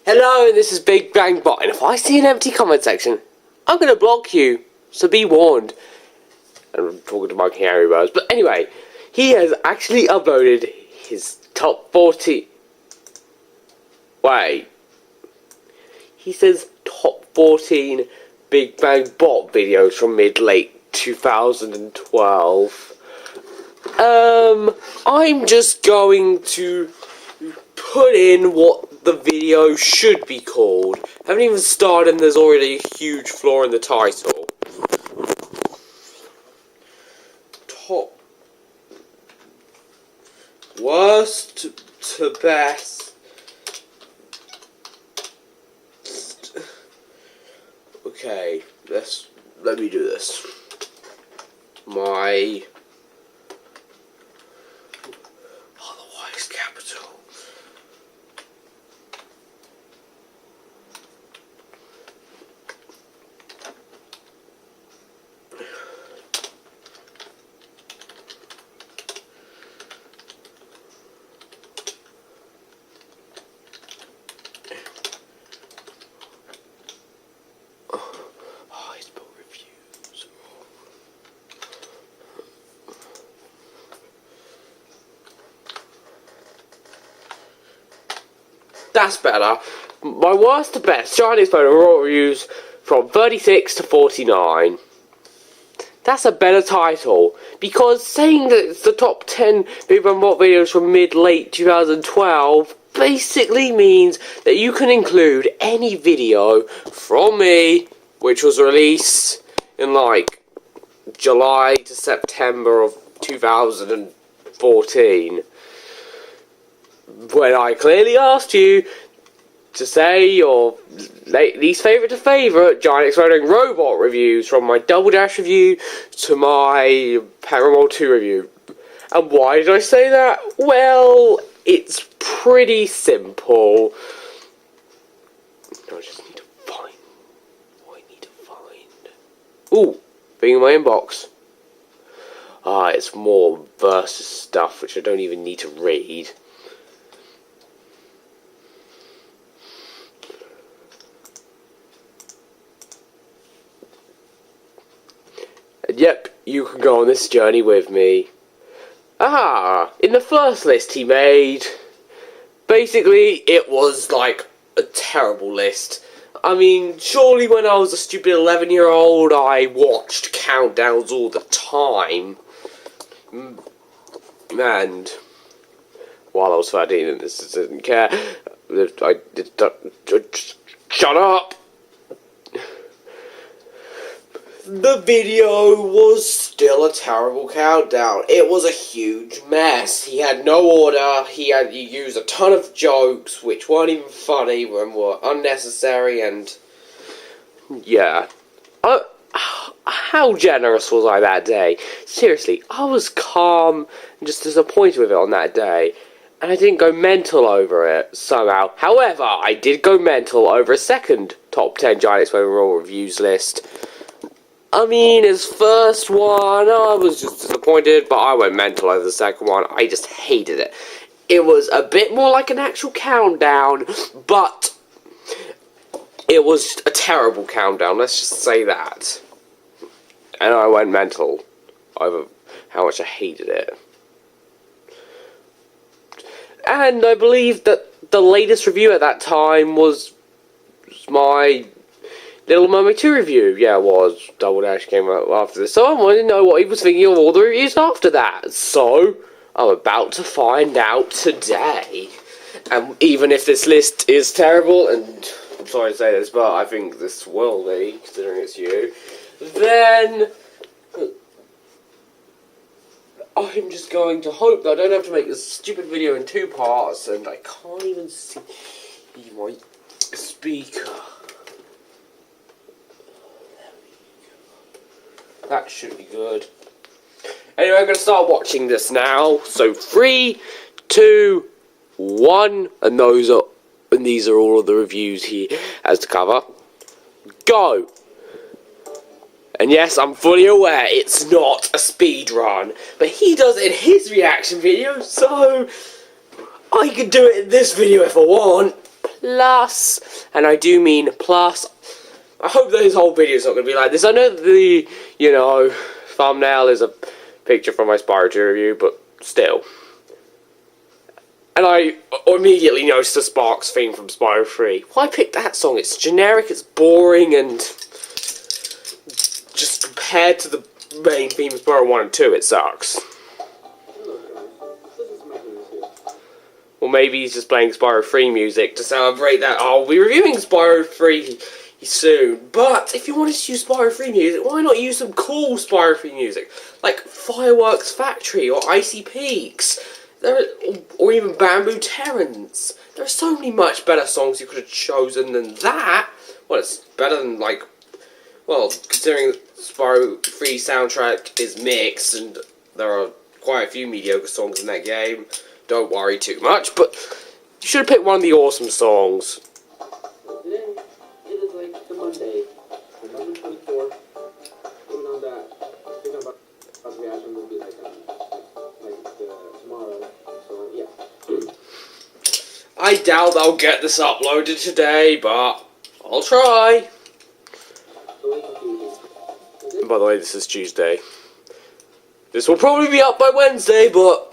Hello, this is Big Bang Bot, and if I see an empty comment section, I'm going to block you, so be warned. And I'm talking to MikeyAngryBirds, but anyway, he has actually uploaded his top 40... Wait. He says top 14 Big Bang Bot videos from mid-late 2012. I'm just going to put in what the video should be called. I haven't even started and there's already a huge flaw in the title. Top worst to best. Okay, let me do this. My otherwise capital. That's better. My worst to best, Chinese photo raw reviews from 36 to 49. That's a better title, because saying that it's the top 10 Big Bang Bot videos from mid-late 2012 basically means that you can include any video from me, which was released in like July to September of 2014. When I clearly asked you to say your least favourite to favourite giant exploding robot reviews, from my Double Dash review to my Paramore 2 review. And why did I say that? Well, it's pretty simple. I just need to find what I need to find. Ooh, being in my inbox. It's more versus stuff which I don't even need to read. Yep, you can go on this journey with me. In the first list he made, basically it was like a terrible list. I mean, surely when I was a stupid 11-year-old I watched countdowns all the time. And while I was 13 and this didn't care, I did... Shut up! The video was still a terrible countdown. It was a huge mess. He had no order. He used a ton of jokes which weren't even funny and were unnecessary, and yeah. How generous was I that day? Seriously, I was calm and just disappointed with it on that day. And I didn't go mental over it, somehow. However, I did go mental over a second top 10 Giant Exploding Raw reviews list. I mean, his first one, I was just disappointed, but I went mental over the second one. I just hated it. It was a bit more like an actual countdown, but it was a terrible countdown, let's just say that. And I went mental over how much I hated it. And I believe that the latest review at that time was my Little Mermaid 2 review. Yeah, it was. Double Dash came out after this. So I wanted to know what he was thinking of all the reviews after that. So, I'm about to find out today. And even if this list is terrible, and I'm sorry to say this, but I think this will be, considering it's you, then I'm just going to hope that I don't have to make this stupid video in 2 parts, and I can't even see my speaker. That should be good. Anyway, I'm going to start watching this now. So 3, 2, 1, and these are all of the reviews he has to cover. Go! And yes, I'm fully aware it's not a speed run, but he does it in his reaction video, so I could do it in this video if I want. plus, and I do mean plus. I hope that his whole video is not going to be like this. I know the, thumbnail is a picture from my Spyro 2 review, but still. And I immediately noticed the Sparks theme from Spyro 3. Why pick that song? It's generic, it's boring, and just compared to the main theme of Spyro 1 and 2, it sucks. Or maybe he's just playing Spyro 3 music to celebrate that. Oh, we'll be reviewing Spyro 3 soon. But if you wanted to use Spyro 3 music, why not use some cool Spyro 3 music? Like Fireworks Factory or Icy Peaks. Or even Bamboo Terrence. There are so many much better songs you could have chosen than that. Well, it's better than, considering Spyro 3 soundtrack is mixed and there are quite a few mediocre songs in that game. Don't worry too much, but you should have picked one of the awesome songs. Today, it is like the Monday, November 24th. Even on that, I think about the reaction will be tomorrow. So yeah. I doubt I'll get this uploaded today, but I'll try. And by the way, this is Tuesday. This will probably be up by Wednesday, but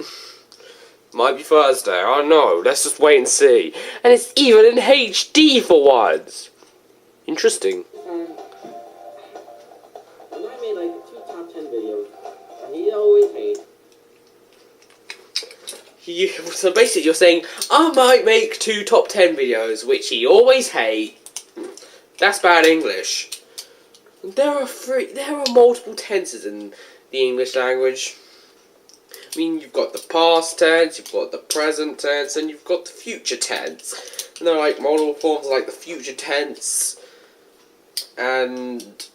might be Thursday. I don't know. Let's just wait and see. And it's even in HD for once. Interesting. And I made like 2 top 10 videos, and he always hates. So basically you're saying, I might make 2 top 10 videos, which he always hates. That's bad English. There are multiple tenses in the English language. I mean, you've got the past tense, you've got the present tense, and you've got the future tense. And there are like multiple forms like the future tense and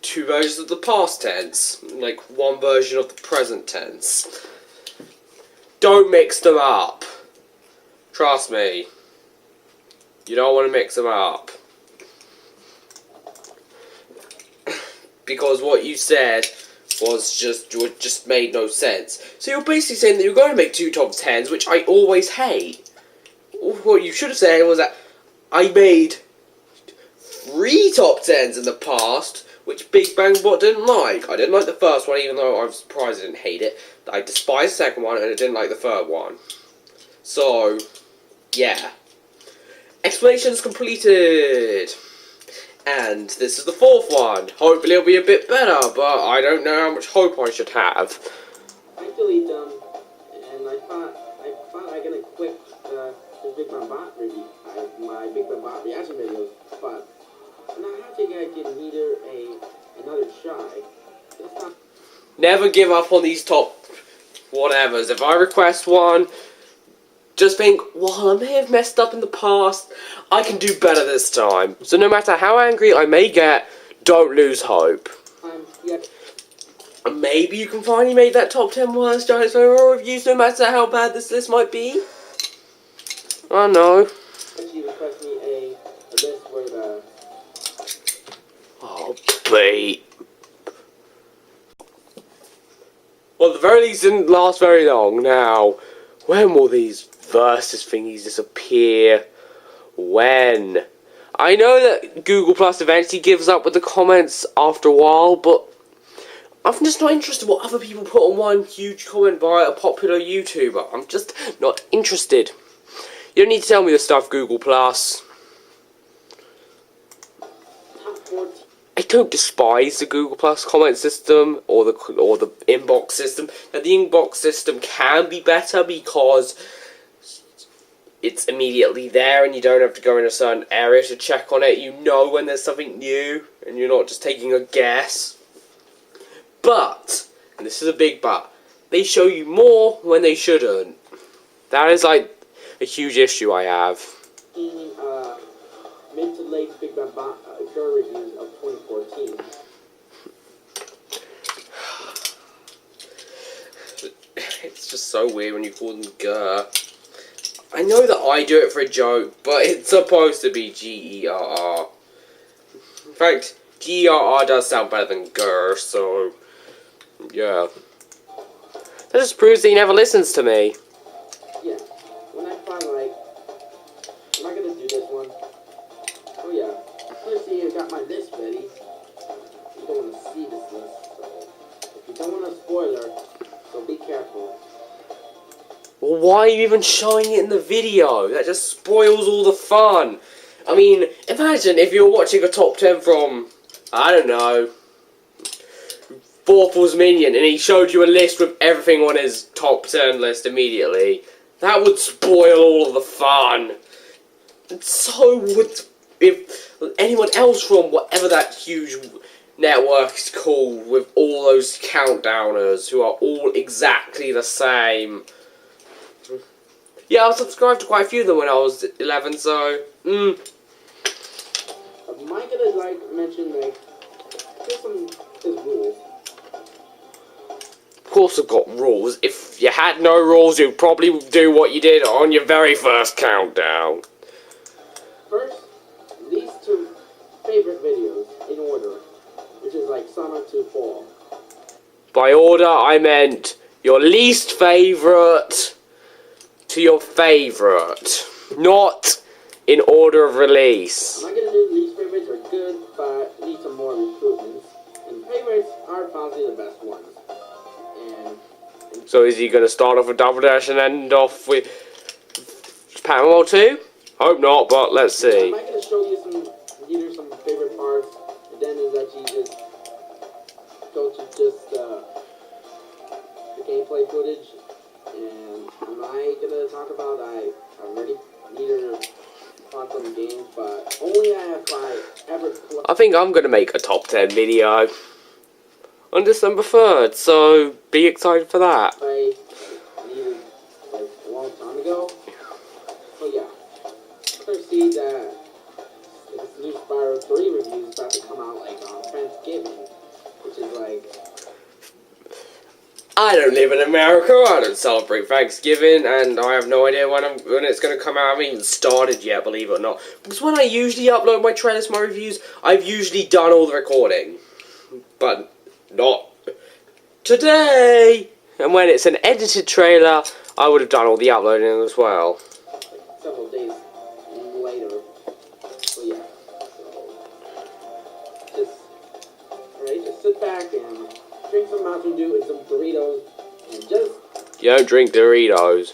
2 versions of the past tense, like 1 version of the present tense. Don't mix them up. Trust me. You don't want to mix them up. Because what you said just made no sense. So you're basically saying that you're going to make 2 top 10s, which I always hate. What you should have said was that I made 3 top 10s in the past, which Big Bang Bot didn't like. I didn't like the first one, even though I was surprised I didn't hate it. I despised the second one, and I didn't like the third one. So, yeah. Explanations completed. And this is the 4th one. Hopefully it'll be a bit better, but I don't know how much hope I should have. I deleted them, and I thought I gonna quit the Big Bang Bot review, my Big Bang Bot reaction videos, but I have to give another try. Never give up on these top whatevers. If I request one, just think, well, I may have messed up in the past, I can do better this time. So no matter how angry I may get, don't lose hope. Yeah. And maybe you can finally make that top 10 worst Giant Spyro reviews, no matter how bad this list might be. I know. Actually request me a list where the... Oh, bait. Well, the very least didn't last very long. Now, when will these versus thingies disappear? When? I know that Google Plus eventually gives up with the comments after a while, but I'm just not interested in what other people put on one huge comment by a popular YouTuber. I'm just not interested. You don't need to tell me this stuff, Google Plus. I don't despise the Google Plus comment system or the inbox system. Now, the inbox system can be better because it's immediately there and you don't have to go in a certain area to check on it. You know when there's something new and you're not just taking a guess. But, and this is a big but, they show you more when they shouldn't. That is like a huge issue I have. Mid to late Big Bang Bot reviews of 2014. It's just so weird when you call them Grr. I know that I do it for a joke, but it's supposed to be G-E-R-R. In fact, G-E-R-R does sound better than Grr, so yeah. That just proves that he never listens to me. Yeah, when I find Why are you even showing it in the video? That just spoils all the fun. I mean, imagine if you were watching a top 10 from, I don't know, Forple's Minion, and he showed you a list with everything on his top 10 list immediately. That would spoil all of the fun. And so would if anyone else from whatever that huge network is called, with all those countdowners who are all exactly the same. Yeah, I subscribed to quite a few of them when I was 11, so, Am I gonna, like, mention, like, just his rules? Of course I've got rules. If you had no rules, you'd probably do what you did on your very first countdown. First, these two favorite videos in order, which is like summer to fall. By order, I meant your least favourite to your favourite, not in order of release. I'm not gonna do least favorites are good, but need some more improvements. And favorites are possibly the best ones. And So is he going to start off with Double Dash and end off with Pattern World 2? Hope not, but let's see. I'm going to show you some favorite parts, and then is actually just go to just the gameplay footage. And I'm not going to talk about I already neither bought some games, but only if I ever play. I think I'm going to make a top 10 video on December 3rd, so be excited for that. I needed like a long time ago. So yeah, I see that this new Spyro 3 review is about to come out like on Thanksgiving, which is like. I don't live in America, I don't celebrate Thanksgiving, and I have no idea when it's going to come out. I haven't even started yet, believe it or not. Because when I usually upload my trailers, my reviews, I've usually done all the recording. But not today! And when it's an edited trailer, I would have done all the uploading as well. Like several days later. So yeah. So just sit back and drink some Mountain Dew and some Doritos and just. You don't drink Doritos.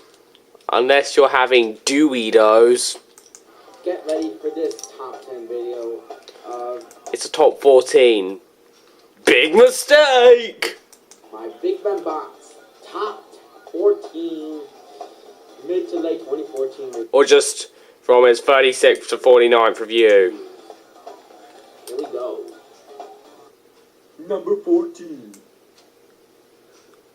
Unless you're having Dewitos. Get ready for this top 10 video of. It's a top 14. Big mistake! My Big Ben Box top 14 mid to late 2014. Or just from his 36th to 49th review. Here we go. Number 14.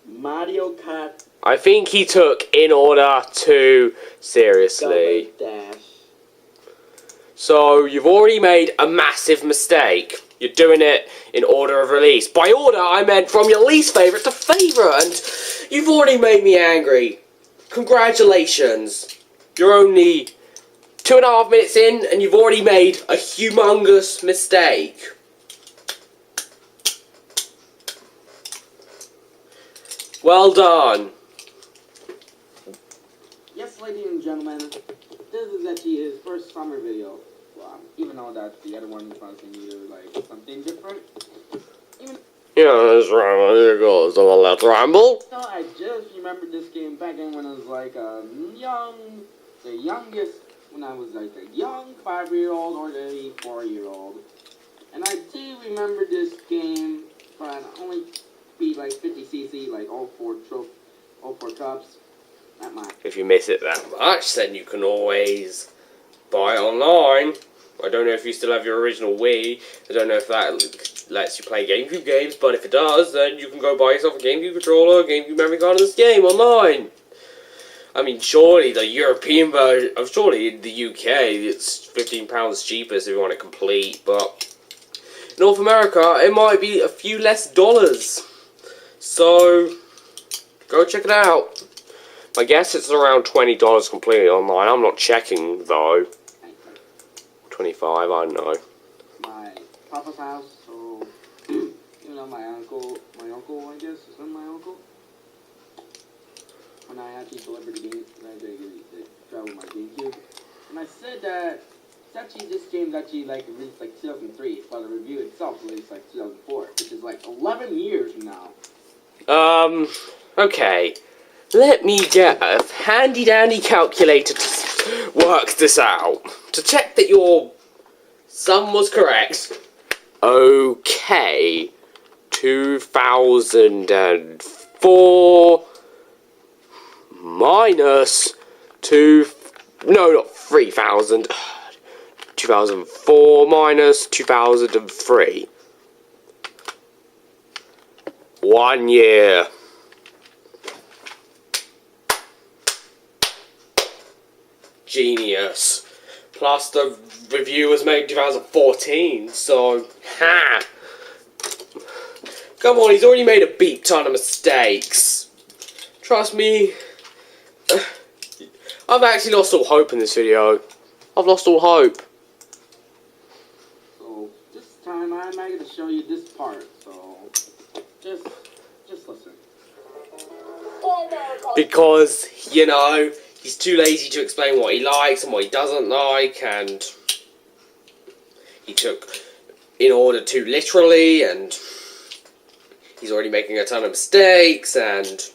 Mario Kart I think he took in order too seriously. Double Dash. So you've already made a massive mistake. You're doing it in order of release. By order, I meant from your least favourite to favourite, and you've already made me angry. Congratulations. You're only 2.5 minutes in, and you've already made a humongous mistake. Well done. Yes, ladies and gentlemen, this is actually his first summer video. Well, even though that the other one was either like something different. Yeah, that's right. Here goes. So let's ramble. No, I just remember this game back in when I was like the youngest, when I was like a young 5-year-old or a 4-year-old. And I do remember this game, but only be like 50cc, like all four cups. Not mine. If you miss it that much, then you can always buy it online. I don't know if you still have your original Wii. I don't know if that lets you play GameCube games, but if it does, then you can go buy yourself a GameCube controller, a GameCube memory card, and this game online. I mean, surely the European version, surely in the UK, it's £15 cheapest if you want it complete, but in North America, it might be a few less dollars. So, go check it out. I guess it's around $20 completely online. I'm not checking, though. 25, I don't know. My papa's house, so, you know, my uncle, I guess, is that my uncle? When I actually delivered the game, they traveled my GameCube. And I said that, it's actually, this game's actually, like, released, like, 2003, but the review itself released, like, 2004, which is, like, 11 years from now. Okay. Let me get a handy dandy calculator to work this out. To check that your sum was correct. Okay. 2004 minus 3,000. 2004 minus 2003. 1 year. Genius. Plus the review was made in 2014, so ha! Come on, he's already made a beat ton of mistakes. Trust me. I've actually lost all hope in this video. I've lost all hope. So this time I'm not gonna show you this part, so just listen. Because, you know, he's too lazy to explain what he likes and what he doesn't like, and he took in order too literally, and he's already making a ton of mistakes, and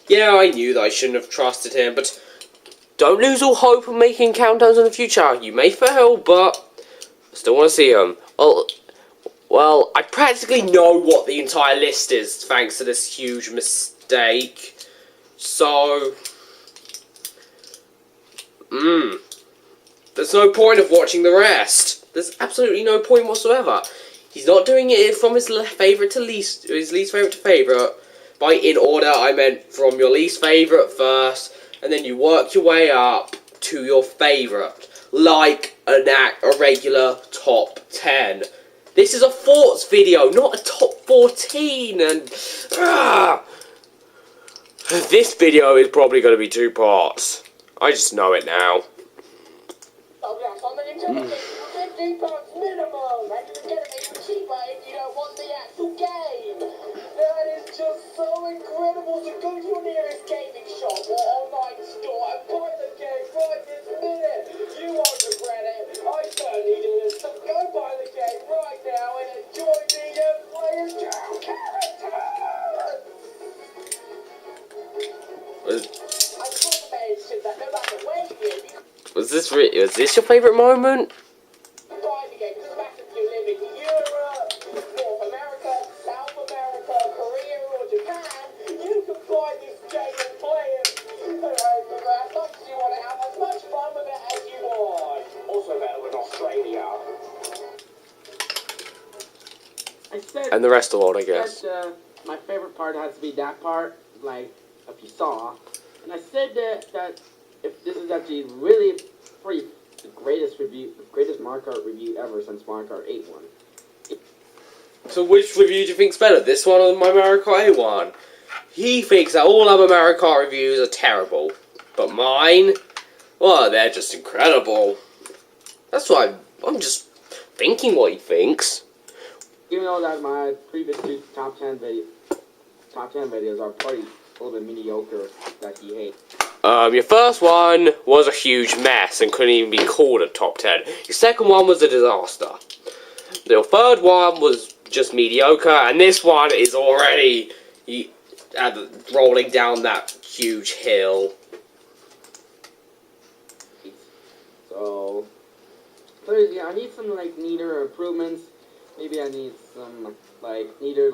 yeah, I knew that I shouldn't have trusted him, but don't lose all hope of making countdowns in the future. You may fail, but I still want to see him. Well, I practically know what the entire list is thanks to this huge mistake. So, there's no point of watching the rest. There's absolutely no point whatsoever. He's not doing it from his favourite to least, his least favourite to favourite. By in order, I meant from your least favourite first, and then you work your way up to your favourite, like a regular top 10. This is a thoughts video, not a top 14, and this video is probably going to be 2 parts. I just know it now. £50 minimum, and you can get it even cheaper if you don't want the actual game. That is just so incredible. So go to your nearest gaming shop or online store and buy the game right this minute. You won't regret it. I certainly did. So go buy the game right now and enjoy the player's true character. I just want to mention that no matter where you live, Was this your favourite moment? buy the game. Doesn't matter if you live in Europe, North America, South America, Korea, or Japan. You can buy this game and play it. As much as you want to have as much fun with it as you want. Also available in Australia. I said, And the rest of the world, I guess. my favorite part has to be that part, like if you saw, and I said that if this is actually really pretty the greatest Mario Kart review ever since Mario Kart 8 one. So which review do you think's better, this one or my Mario Kart 8 one? He thinks that all other Mario Kart reviews are terrible, but mine, well, they're just incredible. That's why I'm just thinking what he thinks. Even though that my previous 2 top 10 videos are probably a little bit mediocre that he hates. Your first one was a huge mess and couldn't even be called a top 10. Your second one was a disaster. Your third one was just mediocre, and this one is already rolling down that huge hill. So, clearly, I need some neater improvements. Maybe I need some neater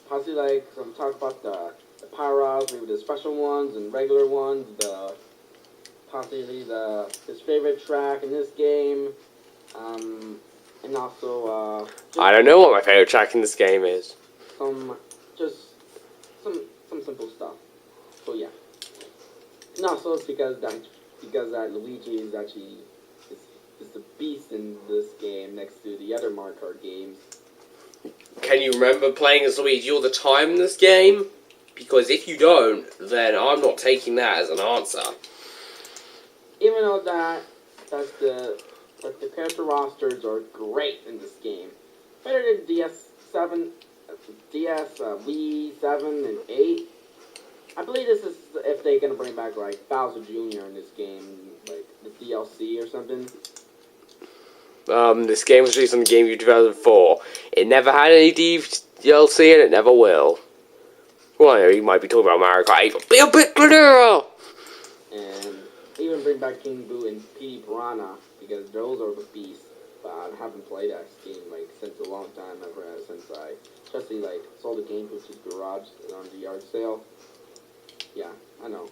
possibly some talk about the power-ups, maybe the special ones and regular ones, possibly his favorite track in this game, and also I don't know what my favorite track in this game is. some simple stuff. So yeah, and also it's because Luigi is actually is the beast in this game next to the other Mario Kart games. Can you remember playing as Luigi all the time in this game? Because if you don't, then I'm not taking that as an answer. Even though the character rosters are great in this game, better than DS7, Wii 7 and 8. I believe this is if they're gonna bring back Bowser Jr. in this game, like the DLC or something. This game was released on the GameCube 2004. It never had any DLC and it never will. Well, you might be talking about Mario Kart 8, but be a bit clearer! And even bring back King Boo and P. Piranha, because those are the beasts. But I haven't played that game, like, since a long time, since I, especially, like, sold the game to the garage on the yard sale. Yeah, I know.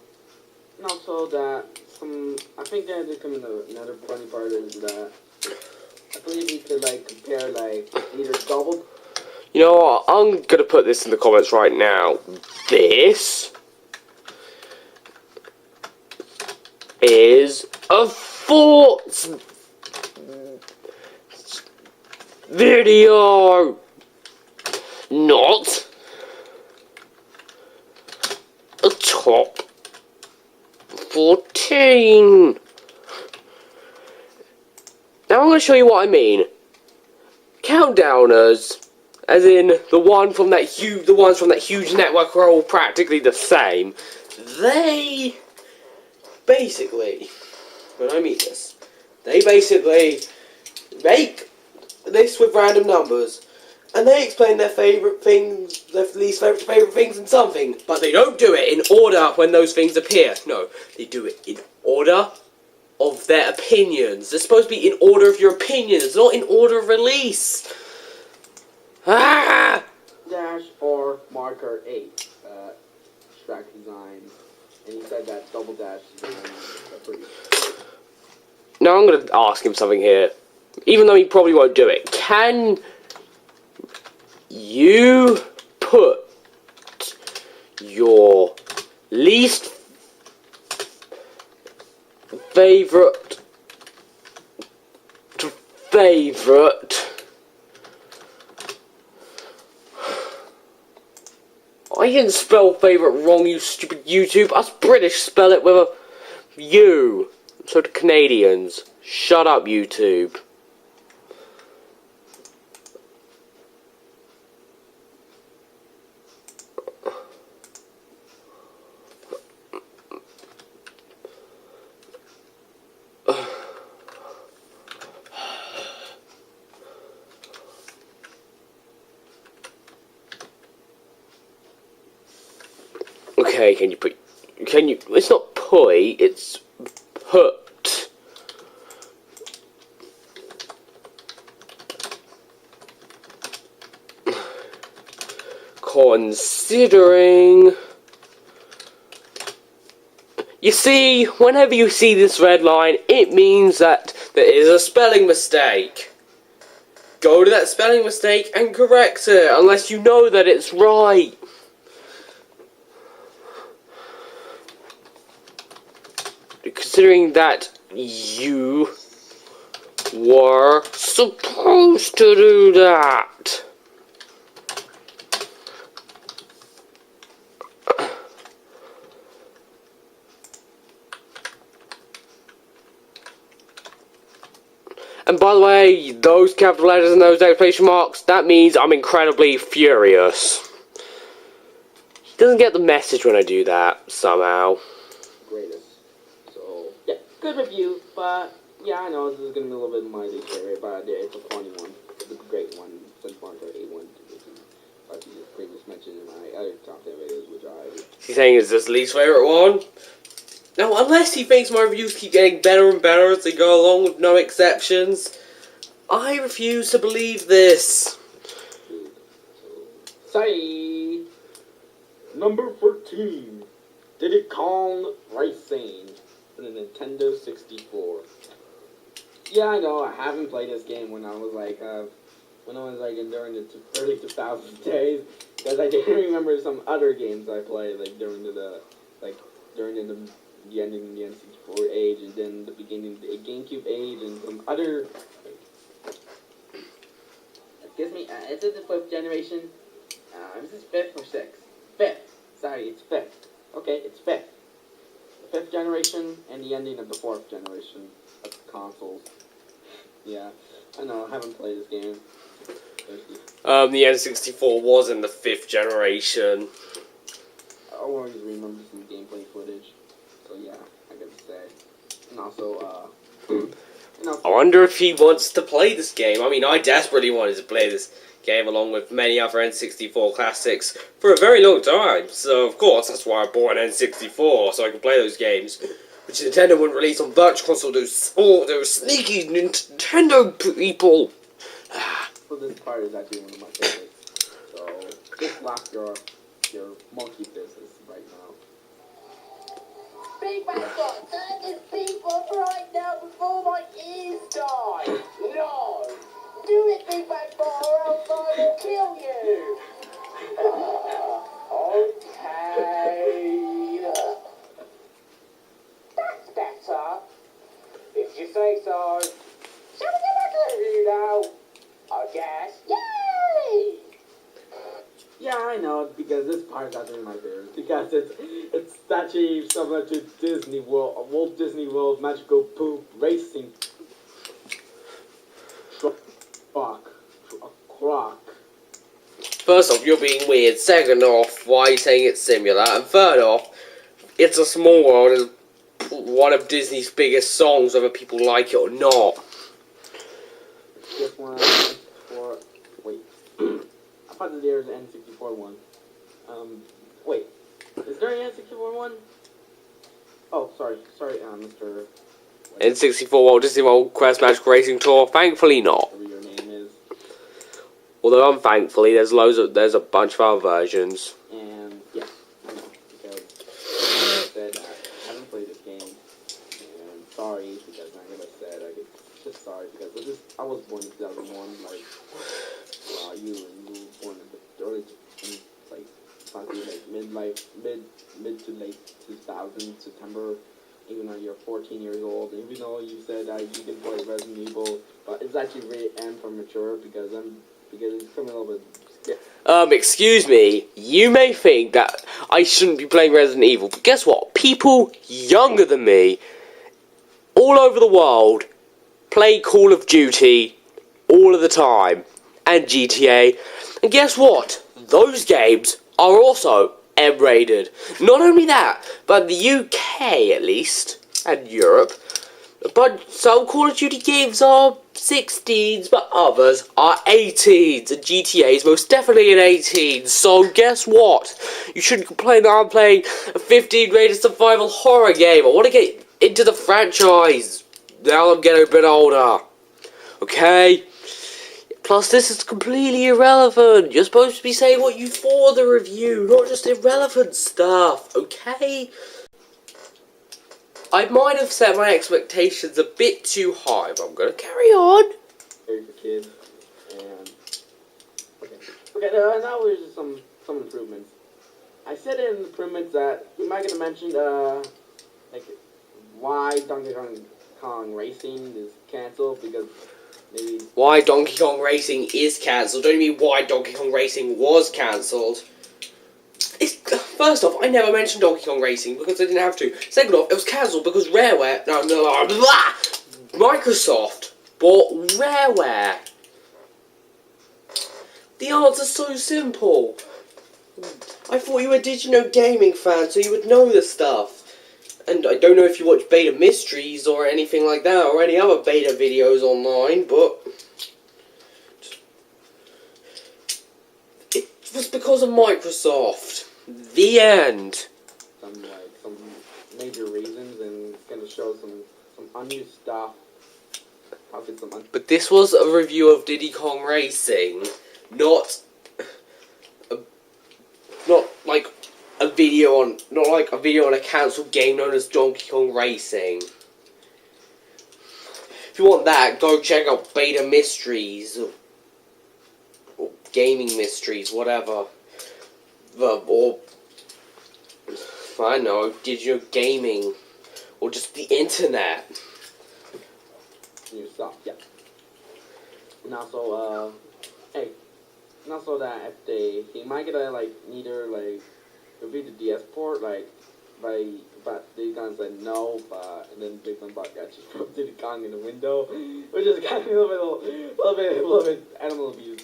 And also that, I think that another funny part is that, I believe you could, like, compare, like, either double. You know what, I'm gonna put this in the comments right now. This is a thoughts video, not a top 14. Now I'm going to show you what I mean. Countdowners, as in the ones from that huge network are all practically the same. They basically, when I mean this, they basically make this with random numbers, and they explain their favourite things, their least favourite things in something, but they don't do it in order when those things appear. No, they do it in order of their opinions. They're supposed to be in order of your opinions, not in order of release. Ah! Dash or marker 8, track designs, and he said that double dash designs are pretty. Now I'm going to ask him something here, even though he probably won't do it. Can you put your least favourite to favourite? I didn't spell favourite wrong, you stupid YouTube. Us British spell it with a U. So do Canadians. Shut up, YouTube. Okay, it's not put, it's put. Considering, you see, whenever you see this red line, it means that there is a spelling mistake. Go to that spelling mistake and correct it, unless you know that it's right. Considering that you were supposed to do that. And by the way, those capital letters and those exclamation marks, that means I'm incredibly furious. He doesn't get the message when I do that, somehow. Greatest. So, yeah, good review, but, yeah, I know this is going to be a little bit my least favorite, but yeah, it's a funny one. It's a great one, since Marker A1, like you previously mentioned in my other top 10 videos, which I... He's saying it's his least favorite one? No, unless he thinks my reviews keep getting better and better as they go along with no exceptions. I refuse to believe this. Say, number 14, Diddy Kong Racing for the Nintendo 64. Yeah, I know, I haven't played this game when I was like, during the early 2000s days, because I didn't remember some other games I played, like, during the ending of the N64 age, and then the beginning of the GameCube age, and some other... Excuse me, is this the 5th generation? Is this 5th or 6th? 5th. Sorry, it's 5th. Okay, it's 5th. The 5th generation, and the ending of the 4th generation of the consoles. Yeah, I know, I haven't played this game. The N64 was in the 5th generation. I always remember some gameplay footage. So yeah, I gotta say. And also, I wonder if he wants to play this game. I mean, I desperately wanted to play this game along with many other N64 classics for a very long time. So of course that's why I bought an N64, so I could play those games, which Nintendo wouldn't release on Virtual Console. Those sneaky Nintendo people. So this part is actually one of my favorites. So just lock your monkey business right now. Big Bang Bot, turn this beep off right now before my ears die. No. Do it, Big Bang Bot, or else I will kill you. Okay. That's better. If you say so. Shall we get back to you now? I guess. Yay! Yeah, I know, because this part is actually my favorite. Because it's actually similar to Disney World, Walt Disney World Magical Poop Racing Croc. First off, you're being weird. Second off, why are you saying it's similar? And third off, It's a Small World is one of Disney's biggest songs, whether people like it or not. This one for wait. I thought that there was an N64 one. Wait. Is there an N64 one? Oh, sorry, Mr. N64 Walt Disney World Quest Magic Racing Tour. Thankfully not. Whatever your name is. Although unthankfully, there's a bunch of other versions. And yeah, I know, because like I said, I haven't played this game. And sorry, because like I said, I get just sorry because I was born in 2001. Like, you were born in the early, like, possibly like mid to late 2000 September. Even though you're 14 years old, even though you said that you can play Resident Evil, but it's actually really for mature because it's coming a little bit. Excuse me, you may think that I shouldn't be playing Resident Evil, but guess what? People younger than me, all over the world, play Call of Duty all of the time, and GTA, and guess what? Those games are also M-rated. Not only that, but the UK at least, and Europe, but some Call of Duty games are 16s, but others are 18s, and GTA is most definitely an 18, so guess what? You shouldn't complain that I'm playing a 15-rated survival horror game. I want to get into the franchise now I'm getting a bit older, okay? Plus, this is completely irrelevant. You're supposed to be saying what you thought of the review, not just irrelevant stuff, okay? I might have set my expectations a bit too high, but I'm going to carry on. For kids, and okay. Now there's just some improvements. I said in improvements that you might get to mention like why Donkey Kong Racing is canceled because maybe why Donkey Kong Racing is cancelled. Don't you mean why Donkey Kong Racing was cancelled? First off, I never mentioned Donkey Kong Racing because I didn't have to. Second off, it was cancelled because Microsoft bought Rareware. The answer's so simple. I thought you were a Did You Know Gaming fan, so you would know the stuff. And I don't know if you watch Beta Mysteries or anything like that, or any other beta videos online, but it was because of Microsoft. The end. Some major reasons, and it's gonna show some unused stuff. But this was a review of Diddy Kong Racing, not like a video on a cancelled game known as Donkey Kong Racing. If you want that, go check out Beta Mysteries or Gaming Mysteries, whatever. Or I don't know, Did You Know Gaming, or just the internet. New stuff, yeah. And also, and also that if he might get a neither review the DS port but Diddy Kong said no, and then Big One Buck got just from Diddy Kong in the window, which is kind of a little bit animal abuse.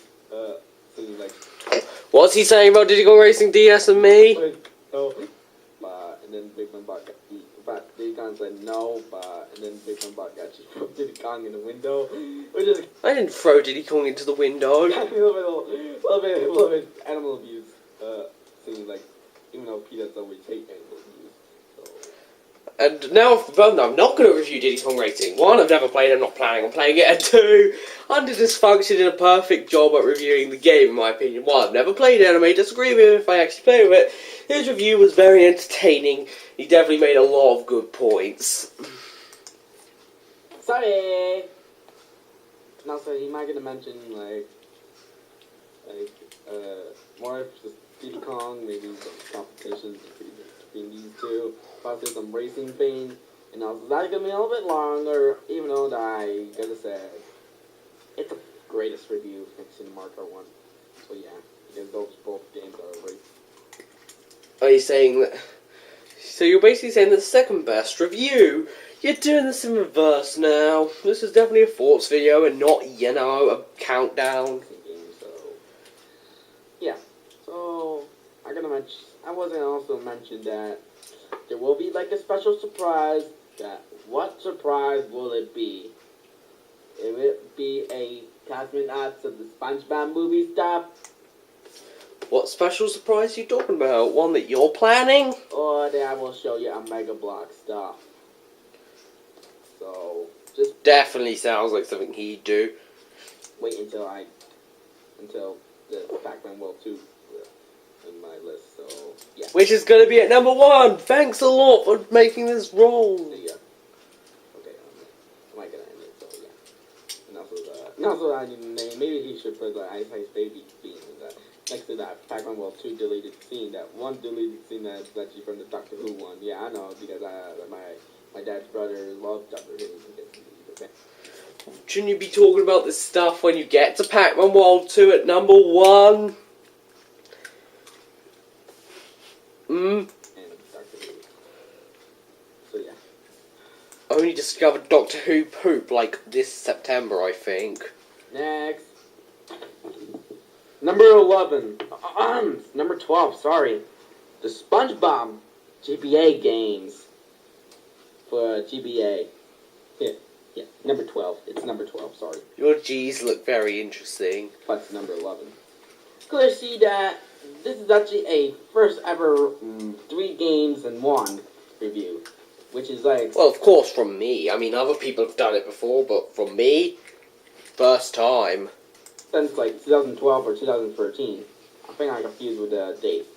What's he saying about Diddy Kong Racing DS and me? No, and then Big One Buck got Diddy Kong said no, and then Big Man Bot actually threw Diddy Kong in the window, which is I didn't throw Diddy Kong into the window. a little bit animal abuse. Seems like, even though Peanuts always hate animal abuse. So. And now, well, no, I'm not going to review Diddy Kong Racing. 1, I've never played it, I'm not planning on playing it. And 2, Under Dysfunction did a perfect job at reviewing the game, in my opinion. 1, I've never played it, and I may disagree with it if I actually play with it. His review was very entertaining. He definitely made a lot of good points. Sorry! And also, he might get to mention, more just Diddy Kong, maybe some competitions between these two, possibly some racing things, and also that's gonna be a little bit longer, even though I gotta say, it's the greatest review next to Marco 1. So yeah, because those both games are racing. Are you saying that... So you're basically saying the second best review? You're doing this in reverse now. This is definitely a thoughts video and not, you know, a countdown. So, yeah. So, I was gonna also mention that there will be like a special surprise. What surprise will it be? It will be a cosmic odds of the SpongeBob movie stuff. What special surprise are you talking about? One that you're planning? Or that I will show you a Mega Block stuff. So, just Definitely sounds like something he'd do. wait until the Pac-Man World 2 in my list, so, yeah. Which is going to be at number 1. Thanks a lot for making this roll. Yeah. Okay, I might get end it, so, yeah. And also, I need to name, maybe he should put the Ice Ice Baby theme in that. Next to that Pac-Man World 2 deleted scene, that one deleted scene that's actually from the Doctor Who one. Yeah, I know, because my dad's brother loved Doctor Who. Shouldn't you be talking about this stuff when you get to Pac-Man World 2 at number 1? And Doctor Who. So yeah. I only discovered Doctor Who poop like this September, I think. Next. Number 11. Number 12, sorry. The SpongeBob GBA games. For GBA. Yeah, number 12. It's number 12, sorry. Your G's look very interesting. But it's number 11. Clearly see that this is actually a first ever 3 games in 1 review. Which is like... Well, of course, from me. I mean, other people have done it before, but from me, first time. Since like 2012 or 2013. I think I'm confused with the date.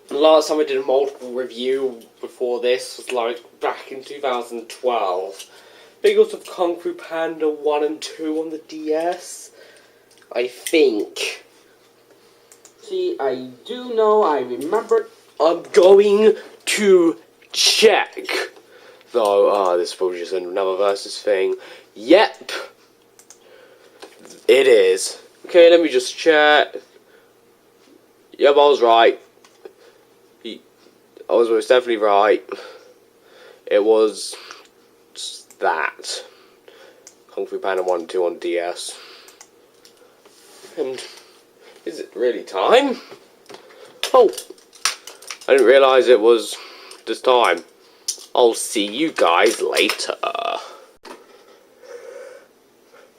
The last time I did a multiple review before this was like back in 2012. Figures of Kung Fu Panda 1 and 2 on the DS, I think. See, I do know, I remember. I'm going to check. Though, this is probably just another versus thing. Yep. It is. Okay, let me just check. Yep, I was right. I was most definitely right. It was that. Kung Fu Panda 1 and 2 on DS. And is it really time? Oh, I didn't realise it was this time. I'll see you guys later.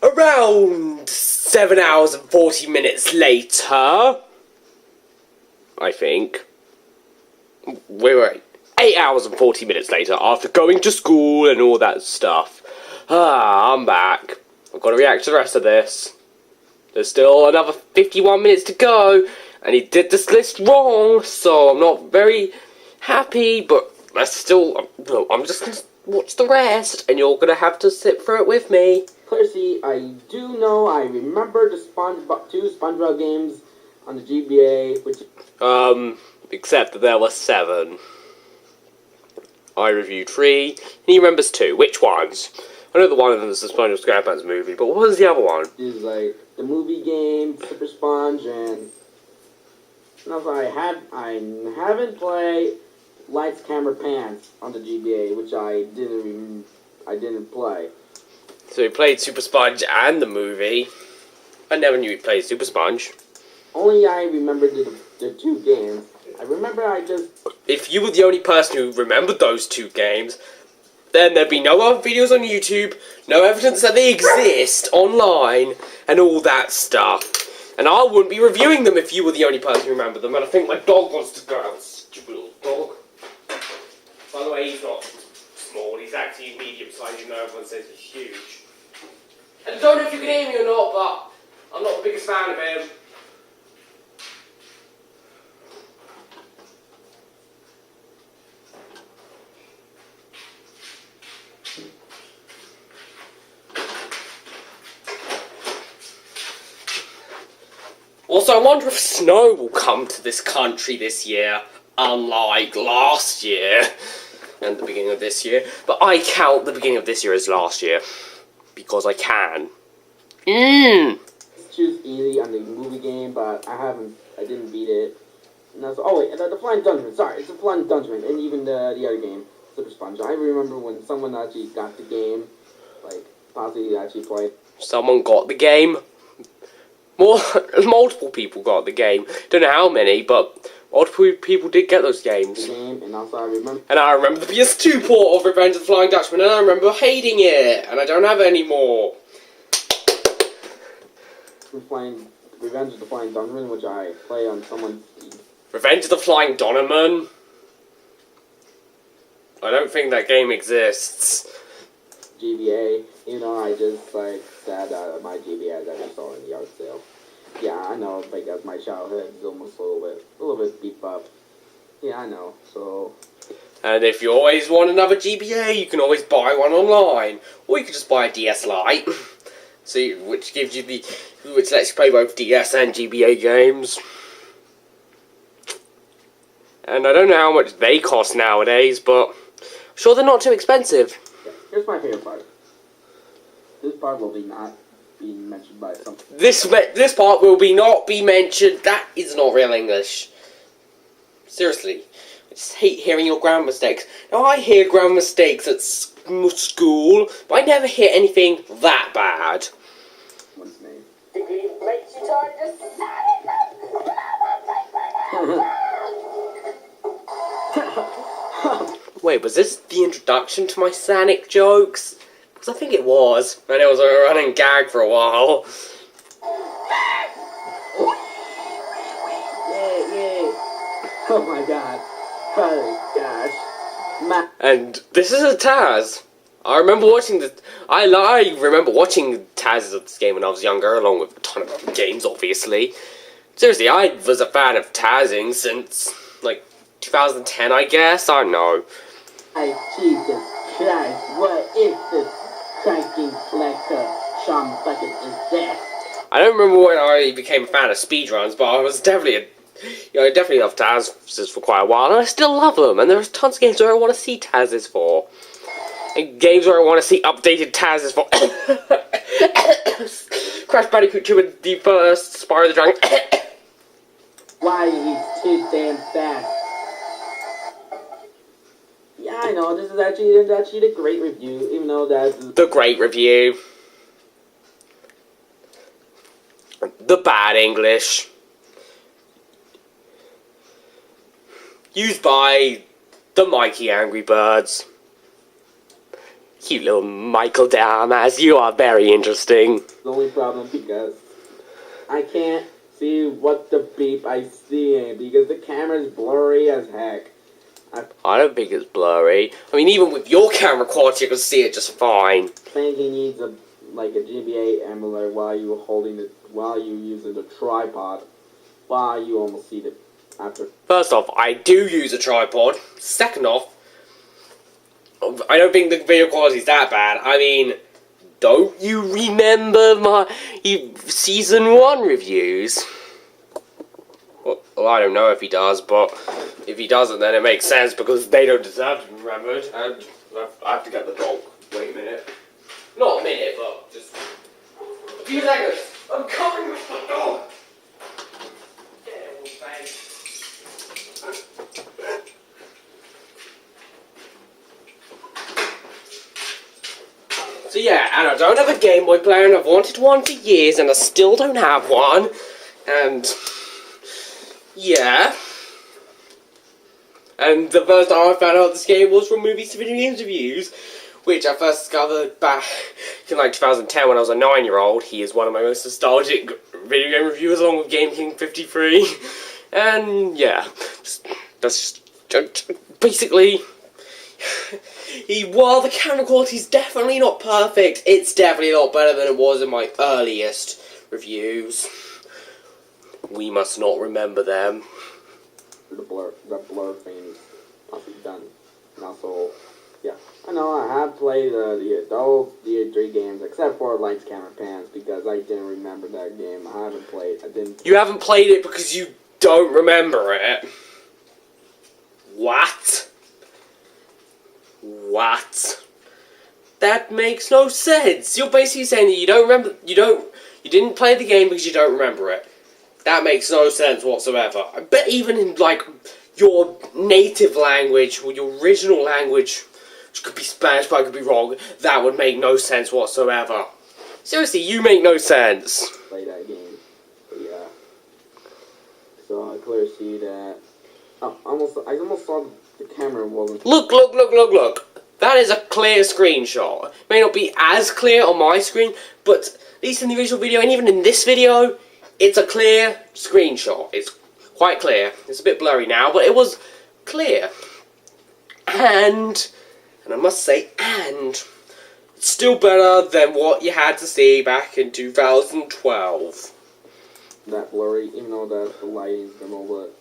Around 7 hours and 40 minutes later, I think. Wait. 8 hours and 40 minutes later, after going to school and all that stuff. I'm back. I've got to react to the rest of this. There's still another 51 minutes to go, and he did this list wrong, so I'm not very happy, but I'm just going to watch the rest, and you're going to have to sit through it with me. Percy, I do know, I remember the two SpongeBob games on the GBA, which... Except that there were 7. I reviewed 3, and he remembers 2. Which ones? I know the one of them is the SpongeBob SquarePants movie, but what was the other one? Is like the movie game, Super Sponge, and also I haven't played Lights, Camera, Pants on the GBA, which I didn't play. So he played Super Sponge and the movie. I never knew he played Super Sponge. Only I remember the 2 games. I remember I just... If you were the only person who remembered those 2 games, then there'd be no other videos on YouTube, no evidence that they exist online, and all that stuff. And I wouldn't be reviewing them if you were the only person who remembered them, and I think my dog wants to go out. Stupid little dog. By the way, he's not small, he's actually medium-sized, even though everyone says he's huge. And I don't know if you can hear me or not, but I'm not the biggest fan of him. Also, I wonder if snow will come to this country this year, unlike last year and the beginning of this year. But I count the beginning of this year as last year, because I can. It's just easy on the movie game, but I didn't beat it. And that's, oh wait, the Flying Dutchman, sorry, it's the Flying Dutchman, and even the other game, Slipper Sponge. I remember when someone actually got the game, like, possibly actually played. Someone got the game? Multiple people got the game. Don't know how many, but multiple people did get those games. And also I remember the PS2 port of Revenge of the Flying Dutchman, and I remember hating it, and I don't have it anymore. Revenge of the Flying Dutchman, which I play on someone's... Revenge of the Flying Donovan? I don't think that game exists. GBA, you know, I just, like, said my GBA that I saw in the yard sale. Yeah, I know, because my childhood is almost a little bit beat up. Yeah, I know, so... And if you always want another GBA, you can always buy one online. Or you can just buy a DS Lite. Which lets you play both DS and GBA games. And I don't know how much they cost nowadays, but I'm sure they're not too expensive. Yeah, here's my favorite part. This part will not be mentioned by some... This part will not be mentioned. That is not real English. Seriously. I just hate hearing your grammar mistakes. Now, I hear grammar mistakes at school, but I never hear anything that bad. What's his name? Makes you time to... Wait, was this the introduction to my Sonic jokes? Because I think it was, and it was a running gag for a while. Yeah. Oh my god. Oh my gosh. And this is a Taz. I remember watching I remember watching Taz of this game when I was younger, along with a ton of other games, obviously. Seriously, I was a fan of Tazzing since, like, 2010, I guess? I don't know. Jesus Christ, what is this cranking collector Sean Bucket is this? I don't remember when I became a fan of speedruns, but I was definitely I definitely loved Taz's for quite a while, and I still love them, and there's tons of games where I want to see Taz's for. And games where I want to see updated Taz's for. Crash Bandicoot 2 and the first Spyro the Dragon. Why he's too damn fast. Yeah, I know, this is actually the great review, even though that's... The great review. The bad English. Used by the MikeyAngryBirds. Cute little Michael Damas, you are very interesting. The only problem because I can't see what the beep I see because the camera's blurry as heck. I don't think it's blurry. I mean, even with your camera quality, you can see it just fine. I think he needs a GBA emulator while you using the tripod, while you almost see it after. First off, I do use a tripod. Second off, I don't think the video quality is that bad. I mean, don't you remember my Season 1 reviews? Well, I don't know if he does, but if he doesn't, then it makes sense because they don't deserve to be remembered. And I have to get the dog. Wait a minute. Not a minute, but just a few seconds. I'm coming with the dog. So yeah, and I don't have a Game Boy player, and I've wanted one for years, and I still don't have one. And yeah. And the first time I found out this game was from Movies to Video Games Reviews, which I first discovered back in like 2010 when I was a 9-year-old. He is one of my most nostalgic video game reviewers, along with Game King 53. And yeah, that's just basically. While the camera quality is definitely not perfect, it's definitely a lot better than it was in my earliest reviews. We must not remember them. The blur thing must be done. And also, yeah, I know I have played the old DA3 games, except for Lights, Camera, Pans, because I didn't remember that game. I haven't played. You haven't played it because you don't remember it. What? What? That makes no sense. You're basically saying that you didn't play the game because you don't remember it. That makes no sense whatsoever. I bet even in, like, your native language, or your original language, which could be Spanish, but I could be wrong, that would make no sense whatsoever. Seriously, you make no sense. Play that game. But yeah. So I clearly see that. I almost saw the camera wasn't. Look. That is a clear screenshot. It may not be as clear on my screen, but at least in the original video, and even in this video, it's a clear screenshot. It's quite clear. It's a bit blurry now, but it was clear. And I must say, it's still better than what you had to see back in 2012. That blurry, even though the lighting's been a little bit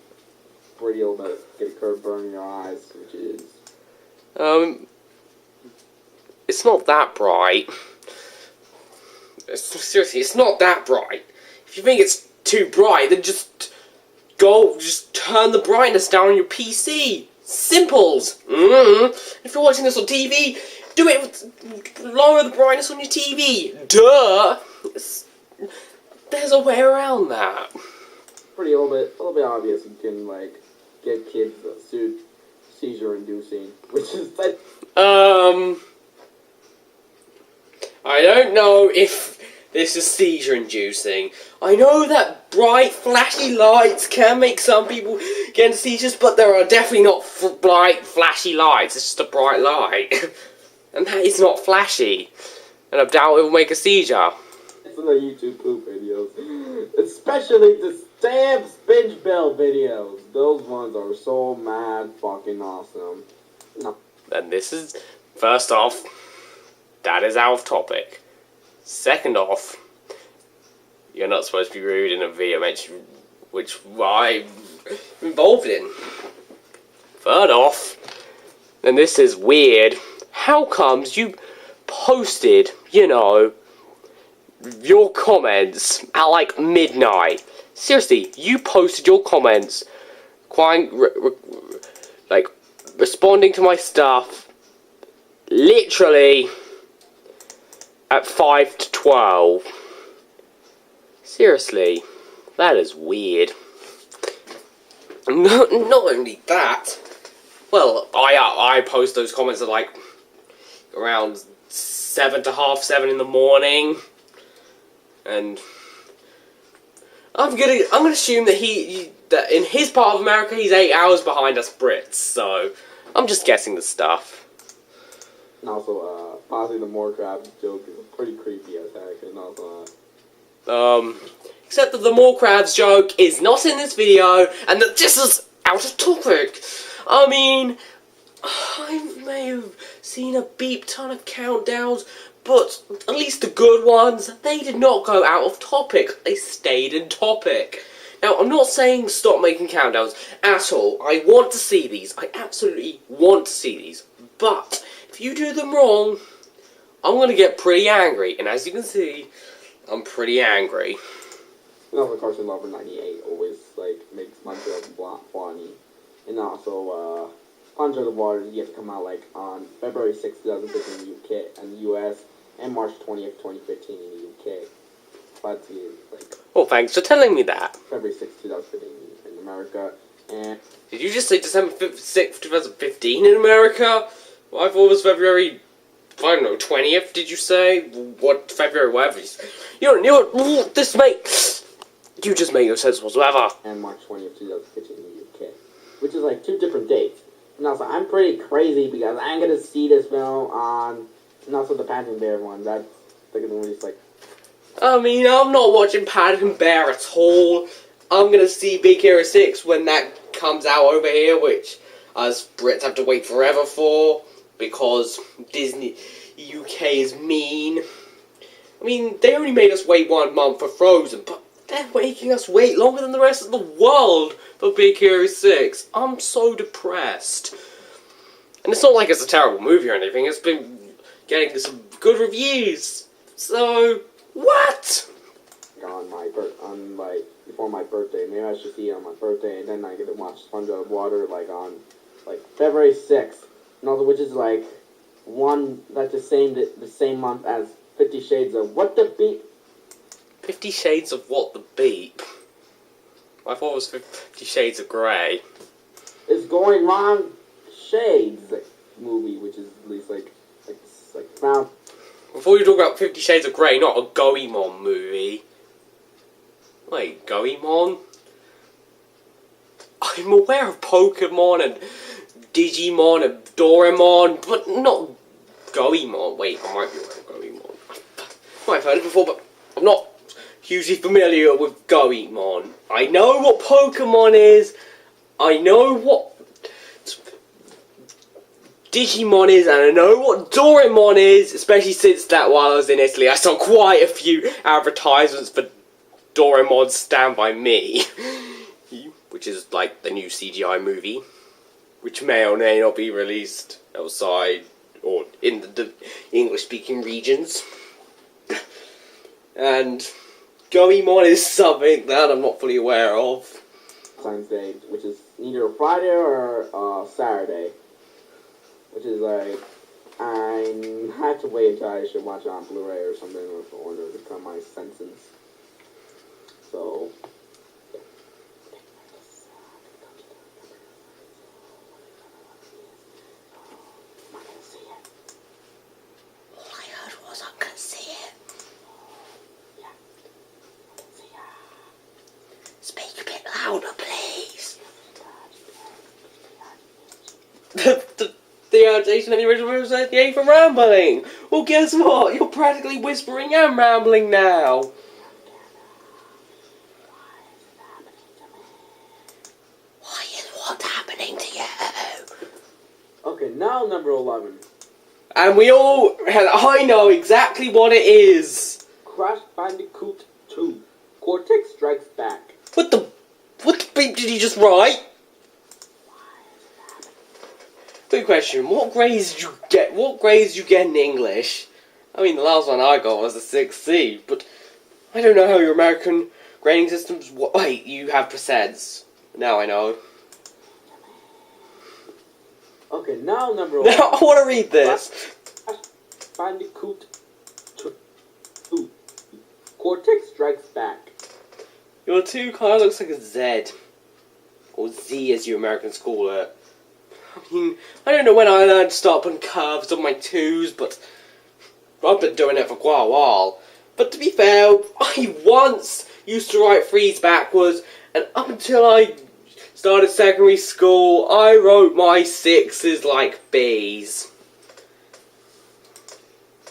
pretty, a little bit get a curve burn in your eyes, which is. It's not that bright. Seriously, it's not that bright. If you think it's too bright, then just turn the brightness down on your PC. Simples. If you're watching this on TV, do it. Lower the brightness on your TV. Duh. There's a way around that. Pretty a little bit obvious. You can like get kids seizure inducing, which is like. I don't know if this is seizure-inducing. I know that bright, flashy lights can make some people get seizures, but there are definitely not bright, flashy lights. It's just a bright light. And that is not flashy. And I doubt it will make a seizure. It's in the YouTube poop videos. Especially the damn Spinch Bell videos. Those ones are so mad fucking awesome. No. And this is, first off, that is out of topic. Second off, you're not supposed to be rude in a video which I'm involved in. Third off, and this is weird, how comes you posted, your comments at like midnight? Seriously, you posted your comments, responding to my stuff, literally at 5 to 12. Seriously, that is weird. Not only that, well, I post those comments at like around 7 to half 7 in the morning, and I'm gonna assume that that in his part of America he's 8 hours behind us Brits. So I'm just guessing the stuff. And also, possibly the more crabs joke is pretty creepy as heck, and also, except that the more crabs joke is not in this video, and that this is out of topic. I mean, I may have seen a beep ton of countdowns, but at least the good ones, they did not go out of topic. They stayed in topic. Now, I'm not saying stop making countdowns at all. I want to see these. I absolutely want to see these. But if you do them wrong, I'm going to get pretty angry. And as you can see, I'm pretty angry. And also, Carson Lover 98 always, makes my joke funny. And also, Under the Water is yet to come out, on February 6th, 2015 in the UK and the US, and March 20th, 2015 in the UK. But, well, thanks for telling me that. February 6th, 2015 in America, and... Did you just say December 6th, 2015 in America? Well, I thought it was February, 20th, did you say? What, February, whatever you say. You just make no sense whatsoever. And March 20th, 2015 in the UK. Which is, 2 different dates. And also, I'm pretty crazy because I'm gonna see this film on, and also the Paddington Bear one. That's like the one just like. I mean, I'm not watching Paddington Bear at all. I'm gonna see Big Hero 6 when that comes out over here, which us Brits have to wait forever for, because Disney UK is mean. I mean, they only made us wait 1 month for Frozen, but they're making us wait longer than the rest of the world for Big Hero 6. I'm so depressed. And it's not like it's a terrible movie or anything, it's been getting some good reviews. So, what? Before my birthday. Maybe I should see it on my birthday, and then I get to watch Sponge Out of Water on February 6th, and also which is that's the same month as 50 Shades of What the Beep. 50 Shades of What the Beep? I thought it was 50 Shades of Grey. It's Going Wrong Shades movie, which is at least found. Before you talk about 50 Shades of Grey, not a Goemon movie. Wait, Goemon? I'm aware of Pokemon and Digimon and Doraemon, but not Goemon. Wait, I might be aware of Goemon. I might have heard it before, but I'm not hugely familiar with Goemon. I know what Pokemon is, I know what Digimon is, and I know what Doraemon is, especially since that while I was in Italy I saw quite a few advertisements for Doraemon's Stand By Me, which is like the new CGI movie, which may or may not be released outside or in the English-speaking regions. And Goemon is something that I'm not fully aware of. Valentine's Day, which is either a Friday or Saturday, which is I have to wait until I should watch it on Blu-ray or something in order to come my senses. So, All I heard was I'm gonna see it. Speak a bit louder, please. The adaptation of the original movie said yay for rambling. Well, guess what? You're practically whispering and rambling now. Why is what happening to you? okay, now number 11. And I know exactly what it is. Crash Bandicoot 2. Cortex Strikes Back. What the beep did you just write? Good question. What grades did you get? What grades did you get in English? I mean, the last one I got was a 6C, but I don't know how your American grading systems. Wait, you have percents. Now I know. Okay, now number 11. Now I want to read this. Crash Bandicoot 2. Cortex Strikes Back. Your 2 kind of looks like a Z, or Z as you Americans call it. I mean, I don't know when I learned to start putting curves on my 2s, but I've been doing it for quite a while. But to be fair, I once used to write 3s backwards, and up until I started secondary school, I wrote my 6s like Bs.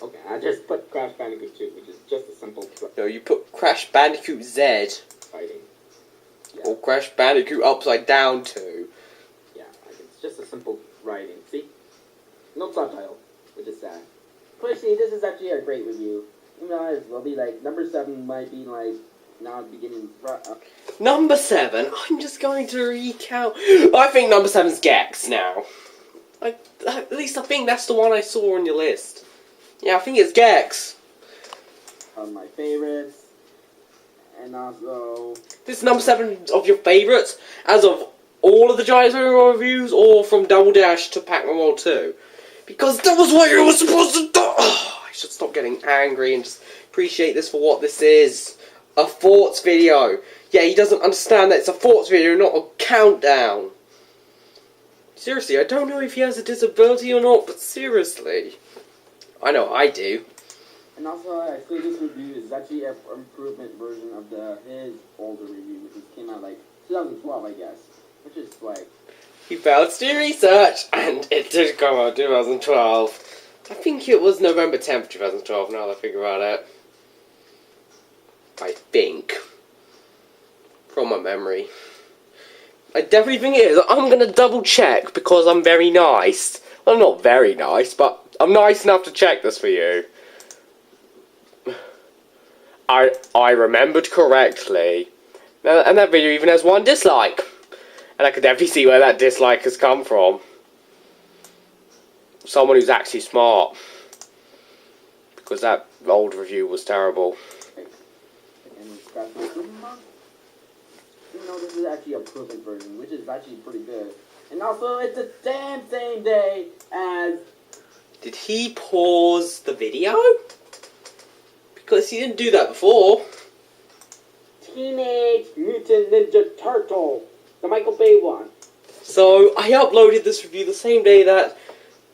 Okay, I just put Crash Bandicoot 2, which is just a simple No, you put Crash Bandicoot Z, fighting. Yeah. or Crash Bandicoot upside down 2. Yeah, it's just a simple writing. See? No subtitle, which is sad. But see, this is actually a great review. You know, it'll be number 7 might be now beginning. Number 7, I'm just going to recount. I think number 7's Gex now. At least I think that's the one I saw on your list. Yeah, I think it's Gex. My favorites. And also... This is number 7 of your favourites, as of all of the Giant Hero reviews, or from Double Dash to Pac-Man World 2. Because that was what you were supposed to do! Oh, I should stop getting angry and just appreciate this for what this is. A thoughts video. Yeah, he doesn't understand that it's a thoughts video, not a countdown. Seriously, I don't know if he has a disability or not, but seriously. I know I do. And also, I feel this review is actually an improvement version of his older review, which came out 2012, I guess. Which is he failed to do research, and it did come out 2012. I think it was November 10th, 2012, now that I think about it. I think. From my memory. I definitely think it is. I'm going to double check because I'm very nice. Well, I'm not very nice, but I'm nice enough to check this for you. I remembered correctly. And that video even has 1 dislike. And I can definitely see where that dislike has come from. Someone who's actually smart. Because that old review was terrible. You know, this is actually a perfect version, which is actually pretty good. And also, it's the damn same day as... Did he pause the video? Because he didn't do that before. Teenage Mutant Ninja Turtle, the Michael Bay one. So, I uploaded this review the same day that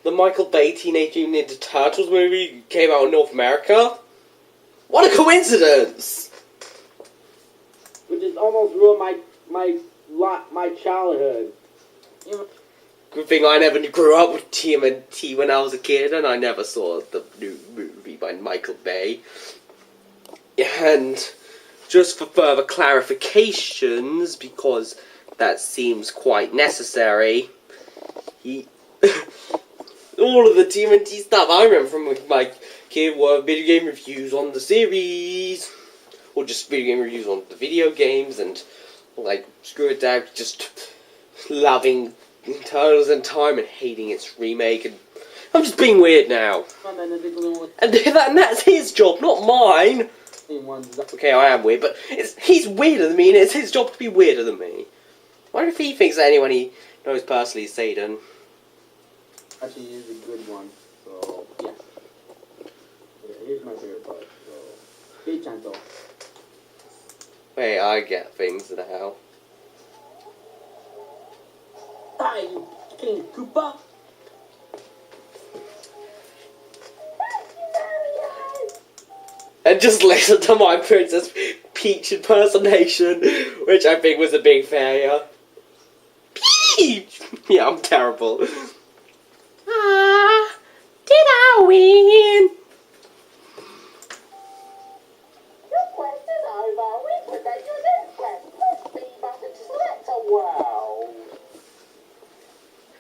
the Michael Bay Teenage Mutant Ninja Turtles movie came out in North America. What a coincidence! Which has almost ruined my childhood. Good thing I never grew up with TMNT when I was a kid, and I never saw the new movie by Michael Bay. And just for further clarifications, because that seems quite necessary, all of the TMNT stuff I remember from my kid were video game reviews on the series, or just video game reviews on the video games, and like screw it down, just loving Turtles in Time and hating its remake, and I'm just being weird now. And that's his job, not mine. Okay, I am weird, but he's weirder than me, and it's his job to be weirder than me. What if he thinks that anyone he knows personally is Satan? Actually, he is a good one, so yeah. Here's my favorite part, so be gentle. Wait, I get things now. Hi, you King Koopa. And just listen to my Princess Peach impersonation, which I think was a big failure. Peach! Yeah, I'm terrible. Ah, did I win? Your quest is over. We put that your next quest. Press B button to select a world.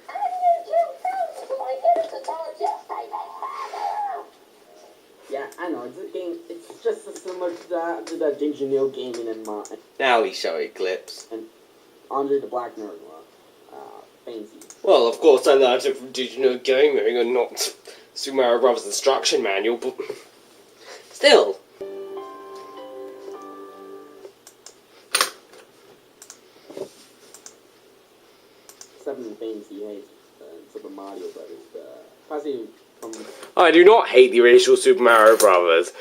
And you two found my innocent heart yesterday, Yeah, I know, it's a game, it's just as similar to that Ginger Neil gaming and Now he's showing clips. and Andre the Black Nerd, fancy. Well, of course I learned it from Digital Gaming and not Super Mario Bros. Instruction Manual, but still. Seven fancy hates Super Mario Brothers. Possibly from... I do not hate the original Super Mario Bros.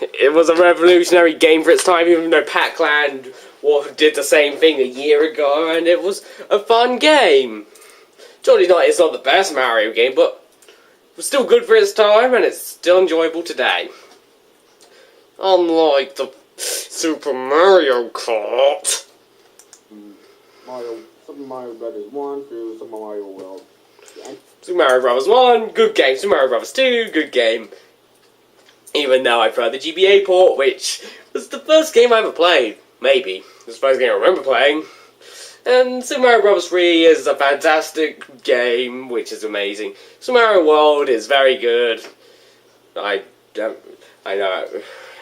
It was a revolutionary game for its time, even though Pac-Land did the same thing a year ago, and it was a fun game. It's not the best Mario game, but it was still good for its time, and it's still enjoyable today. Unlike the Super Mario Kart. Super Mario Brothers 1 through Super Mario World. Yeah. Super Mario Bros. 1, good game. Super Mario Bros. 2, good game. Even though I prefer the GBA port, which was the first game I ever played. Maybe. It was the first game I remember playing. And Super Mario Bros. 3 is a fantastic game, which is amazing. Super Mario World is very good. I know.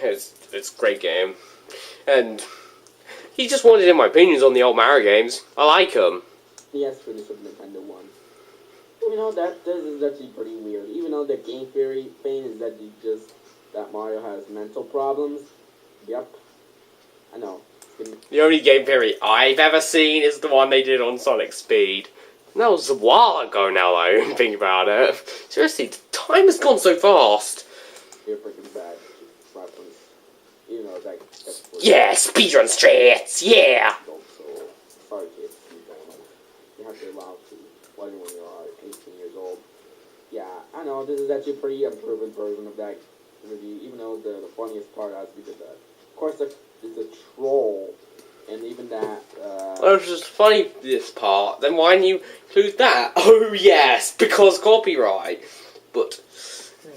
It's a great game. And he just wanted in my opinions on the old Mario games. I like them. Yes, for the Super Nintendo one. You know, this is actually pretty weird. Even though the game theory thing is that that Mario has mental problems. Yep. I know. The only game theory I've ever seen is the one they did on Sonic Speed. And that was a while ago now, though, think about it. Seriously, time has gone so fast. You're freaking bad. You know, that's yeah, speedrun strats, yeah! So, sorry kids, you have to allow to play when you are 18 years old. Yeah, I know, this is actually a pretty improved version of that review, even though the funniest part has to be that, of course, it's a troll and even that. Well, it's just funny, this part. Then why didn't you include that? Oh, yes, because copyright. But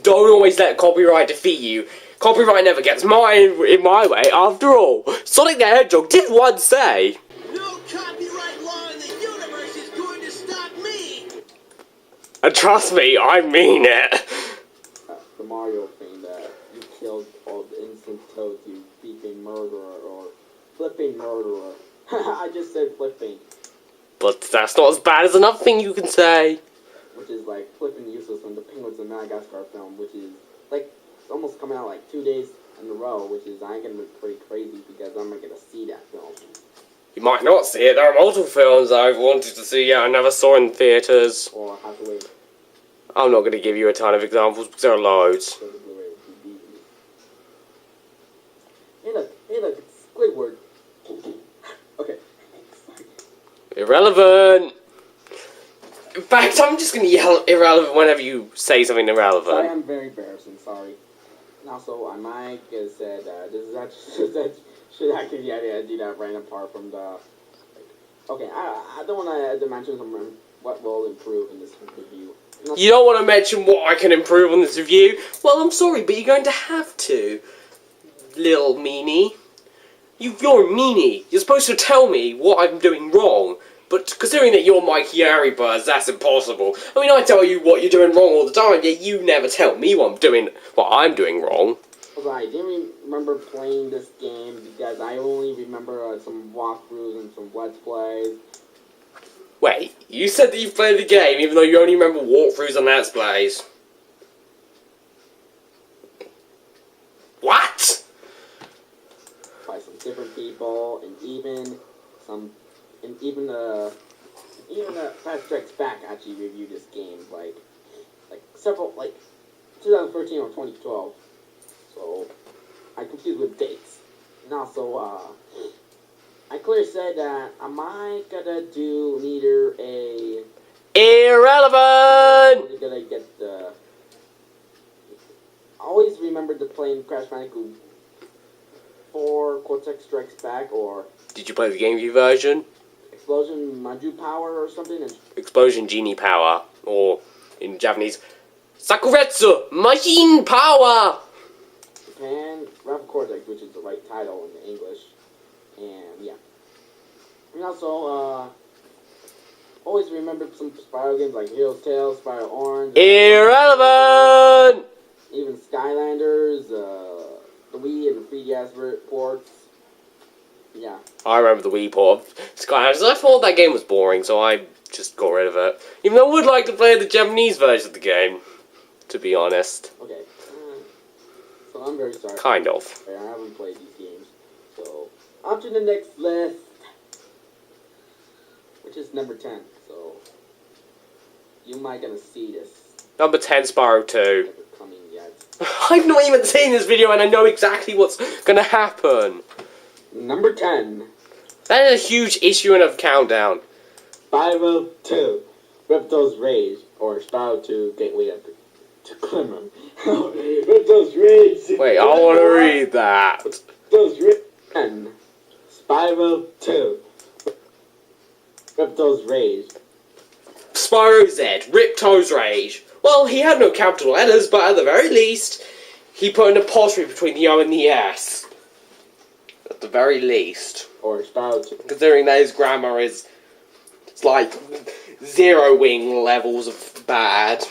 don't always let copyright defeat you. Copyright never gets in my way, after all. Sonic the Hedgehog did once say, No copyright law in the universe is going to stop me! and trust me, I mean it. The Mario thing that you killed all the innocent toads, you beeping murderer or flipping murderer. I just said flipping. But that's not as bad as another thing you can say. Which is like flipping useless from the Penguins of Madagascar film, which is like almost coming out like 2 days in a row, which is I'm gonna be pretty crazy because I'm not gonna see that film. You might not see it. There are multiple films I've wanted to see yet I never saw in theatres. Or have to wait I'm not going to give you a ton of examples because there are loads. for the Blu-ray DVD. Hey look, it's Squidward. Okay. Irrelevant! In fact, I'm just going to yell irrelevant whenever you say something Sorry, irrelevant. I'm very embarrassing, sorry. And also, I might have said, this is actually, should actually do that right apart from the, like, okay, I don't want to mention some, what will improve in this review. You don't want to mention what I can improve on this review? Well, I'm sorry, but you're going to have to, little meanie. You're a meanie. You're supposed to tell me what I'm doing wrong. But considering that you're MikeyAngryBirds, that's impossible. I mean, I tell you what you're doing wrong all the time, yet you never tell me what I'm doing wrong. I didn't remember playing this game because I only remember some walkthroughs and some let's plays. Wait, you said that you played the game even though you only remember walkthroughs and let's plays. What? By some different people, and even Fast Strikes Back actually reviewed this game, like several, 2013 or 2012. So I confused with dates, and also I clearly said that am I gonna do neither a Irrelevant! gonna get the. I always remember the playing Crash Bandicoot 4 Cortex Strikes Back or Did you play the GameCube version? Explosion Maju Power or something? And Explosion Genie Power, or in Japanese, Sakuretsu Machine Power! Japan Rapid Cortex, which is the right title in English. And yeah. And also, always remember some Spyro games like Hero's Tales, Spyro Orange. Irrelevant! Even Skylanders, the Wii and the 3DS ports. Yeah. I remember the Wii port of Skylanders. I thought that game was boring, so I just got rid of it. Even though I would like to play the Japanese version of the game, to be honest. Okay. So I'm very sorry. Kind of. I haven't played these games. So, on to the next list. Which is number 10. So, you might gonna see this. Number 10, Spyro 2. Never coming yet. I've not even seen this video and I know exactly what's gonna happen. Number 10. That is a huge issue in a countdown. Spyro 2. Repto's Rage. Or Spyro 2 Gateway to Glimmer. Repto's Rage. Wait, I want to read that. Repto's Rage. 10. Spyro 2. Repto's Rage. Spyro Z, Ripto's Rage. Well, he had no capital letters, but at the very least, he put an apostrophe between the O and the S. At the very least. Or Spyro 2. Considering that his grammar is, it's like, zeroing levels of bad.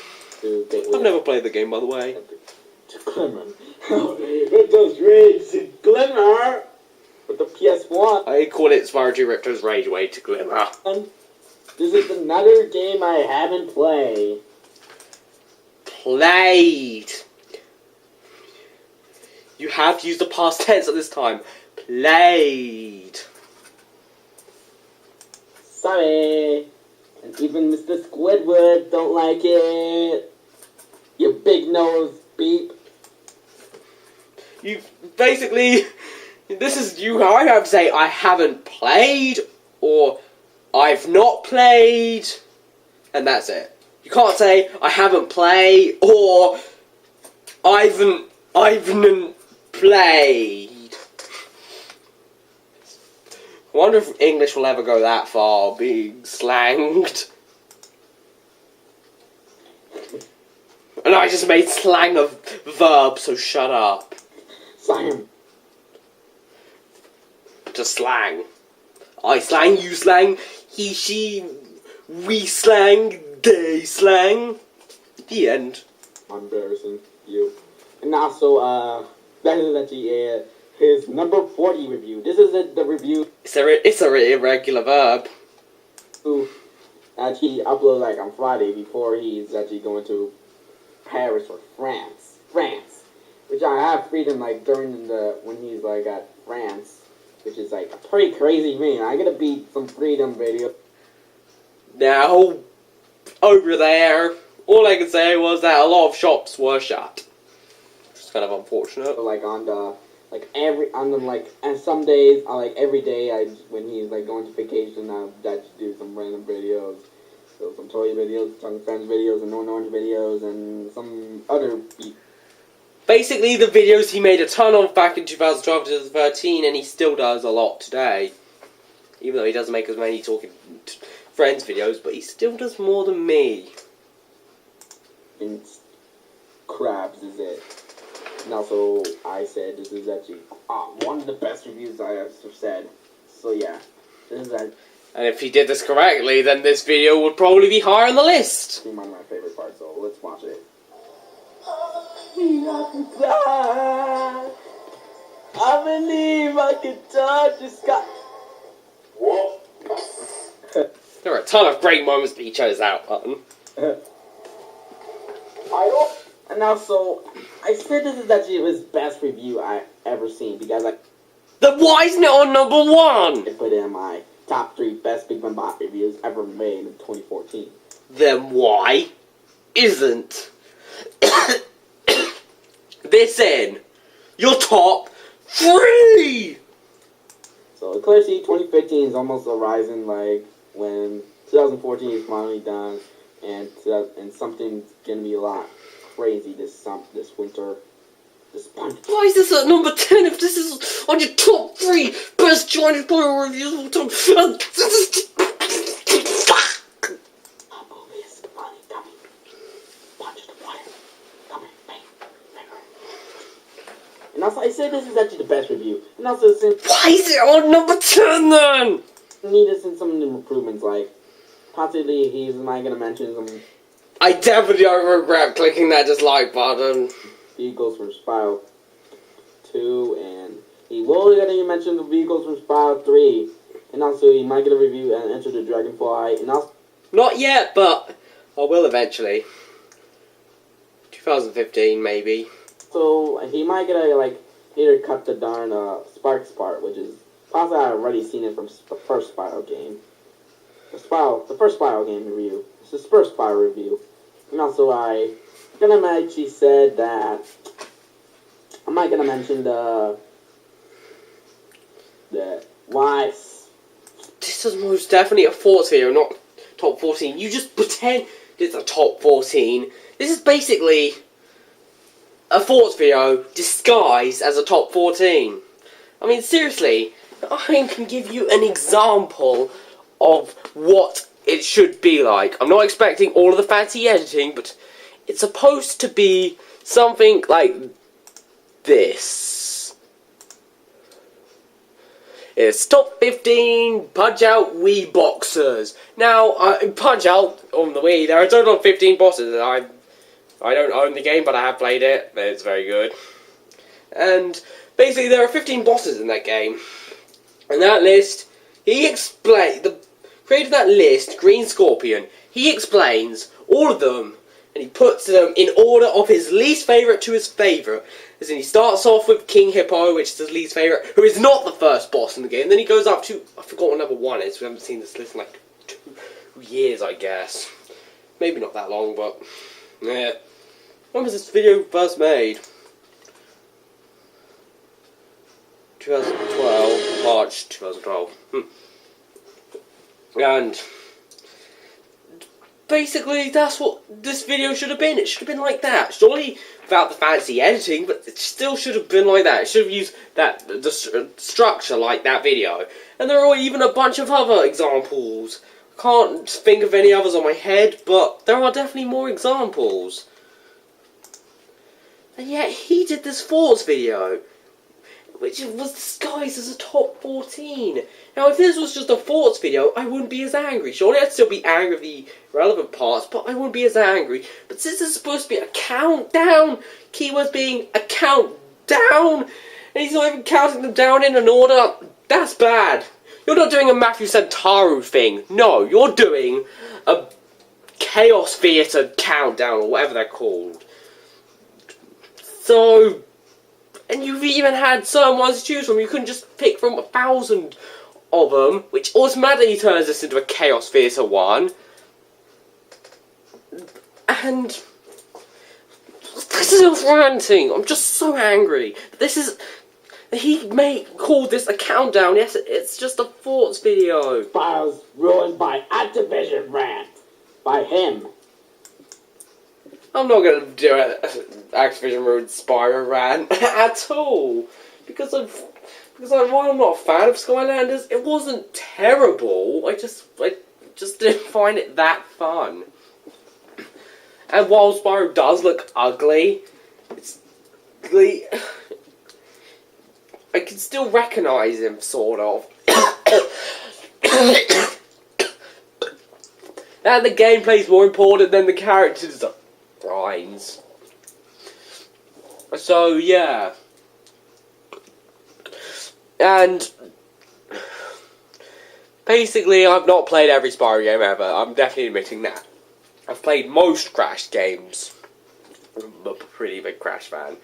I've never played the game, by the way. To Glimmer. Repto's Rage to Glimmer. With the PS1. I call it Spyro 2 Ripto's Rage Way to Glimmer. This is another game I haven't played. Played. You have used the past tense at this time. Played. Sorry. And even Mr. Squidward don't like it. You big nose beep. You basically, this is you. I have to say I haven't played or I've not played, and that's it. You can't say I haven't played or I've played. I wonder if English will ever go that far, being slanged. And I just made slang a verb, so shut up. Slang. Just slang. I slang, you slang, he, she, we slang, they slang. The end. Embarrassing. You. And also, that is actually his number 40 review. This is the review. It's a irregular verb. Who actually uploaded like on Friday before he's actually going to Paris or France. Which I have freedom like during when he's like at France. Which is like a pretty crazy thing. I gotta beat some freedom video. Now, over there, all I can say was that a lot of shops were shut. It's kind of unfortunate. So, like on the and some days, every day, when he's like going to vacation, I just do some random videos. So some toy videos, some friends videos, and orange videos, and some other. Basically, the videos he made a ton of back in 2012 to 2013, and he still does a lot today. Even though he doesn't make as many talking friends videos, but he still does more than me. And crabs is it. And also, I said this is actually one of the best reviews I have said. So yeah, this is actually And if he did this correctly, then this video would probably be higher on the list. one of my favorite parts. So let's watch it. I believe I can touch the sky. There are a ton of great moments, but he chose that button. And also, I said this is actually his best review I ever seen because Then why isn't it on number 1? I put it in my top 3 best Big Man Bot reviews ever made in 2014. Then why isn't this in your top 3? So clearly 2015 is almost arising like when 2014 is finally done and something's gonna be a lot crazy this winter. Why is this at number 10 if this is on your top 3 best Chinese player reviews of all time? And also, I said this is actually the best review. And also, since Why is it on number 10 then? needed some improvements, like possibly he's not gonna mention some I definitely don't regret clicking that dislike button. vehicles from Spiral 2, and he will gonna mention the vehicles from Spiral 3, and also he might get a review and Enter the Dragonfly, and also Not yet, but I will eventually. 2015 maybe. so he might get a either cut the darn Sparks part, which is possibly I've already seen it from the first Spiral game. The first Spiral game review. It's his first Spiral review. And also actually said that I'm not gonna mention the why. This is most definitely a 40 or not top 14. You just pretend it's a top 14. This is basically a Forts video disguised as a top 14. I mean, seriously, I can give you an example of what it should be like. I'm not expecting all of the fancy editing, but it's supposed to be something like this. It's top 15 Punch-Out Wii boxers. Now, Punch-Out on the Wii, there are a total of 15 bosses. I don't own the game, but I have played it. It's very good. And basically, there are 15 bosses in that game. And that list, the creator of that list, Green Scorpion, he explains all of them, and he puts them in order of his least favourite to his favourite. As in, he starts off with King Hippo, which is his least favourite, who is not the first boss in the game. Then he goes up to, I forgot what number 1 is, we haven't seen this list in like 2 years, I guess. Maybe not that long, but yeah. When was this video first made? 2012, March 2012. And basically, that's what this video should have been. It should have been like that. Surely, without the fancy editing, but it still should have been like that. It should have used the structure like that video. And there are even a bunch of other examples. I can't think of any others on my head, but there are definitely more examples. And yet, he did this Forts video, which was disguised as a top 14. Now, if this was just a Forts video, I wouldn't be as angry. Surely I'd still be angry with the relevant parts, but I wouldn't be as angry. But since it's supposed to be a countdown, keywords being a countdown, and he's not even counting them down in an order, that's bad. You're not doing a Matthew Santaro thing. No, you're doing a Chaos Theatre countdown, or whatever they're called. So, and you've even had certain ones to choose from. You couldn't just pick from 1,000 of them, which automatically turns this into a Chaos Theatre one. And this is ranting. I'm just so angry. This is... He called this a countdown. Yes, it's just a Forts video. Files ruined by Activision rant. By him. I'm not going to do an Activision ruined Spyro rant at all. Because while I'm not a fan of Skylanders, it wasn't terrible. I just didn't find it that fun. And while Spyro does look ugly, it's ugly. I can still recognise him, sort of. And the gameplay is more important than the character designs. So, yeah. And basically, I've not played every Spyro game ever. I'm definitely admitting that. I've played most Crash games. I'm a pretty big Crash fan.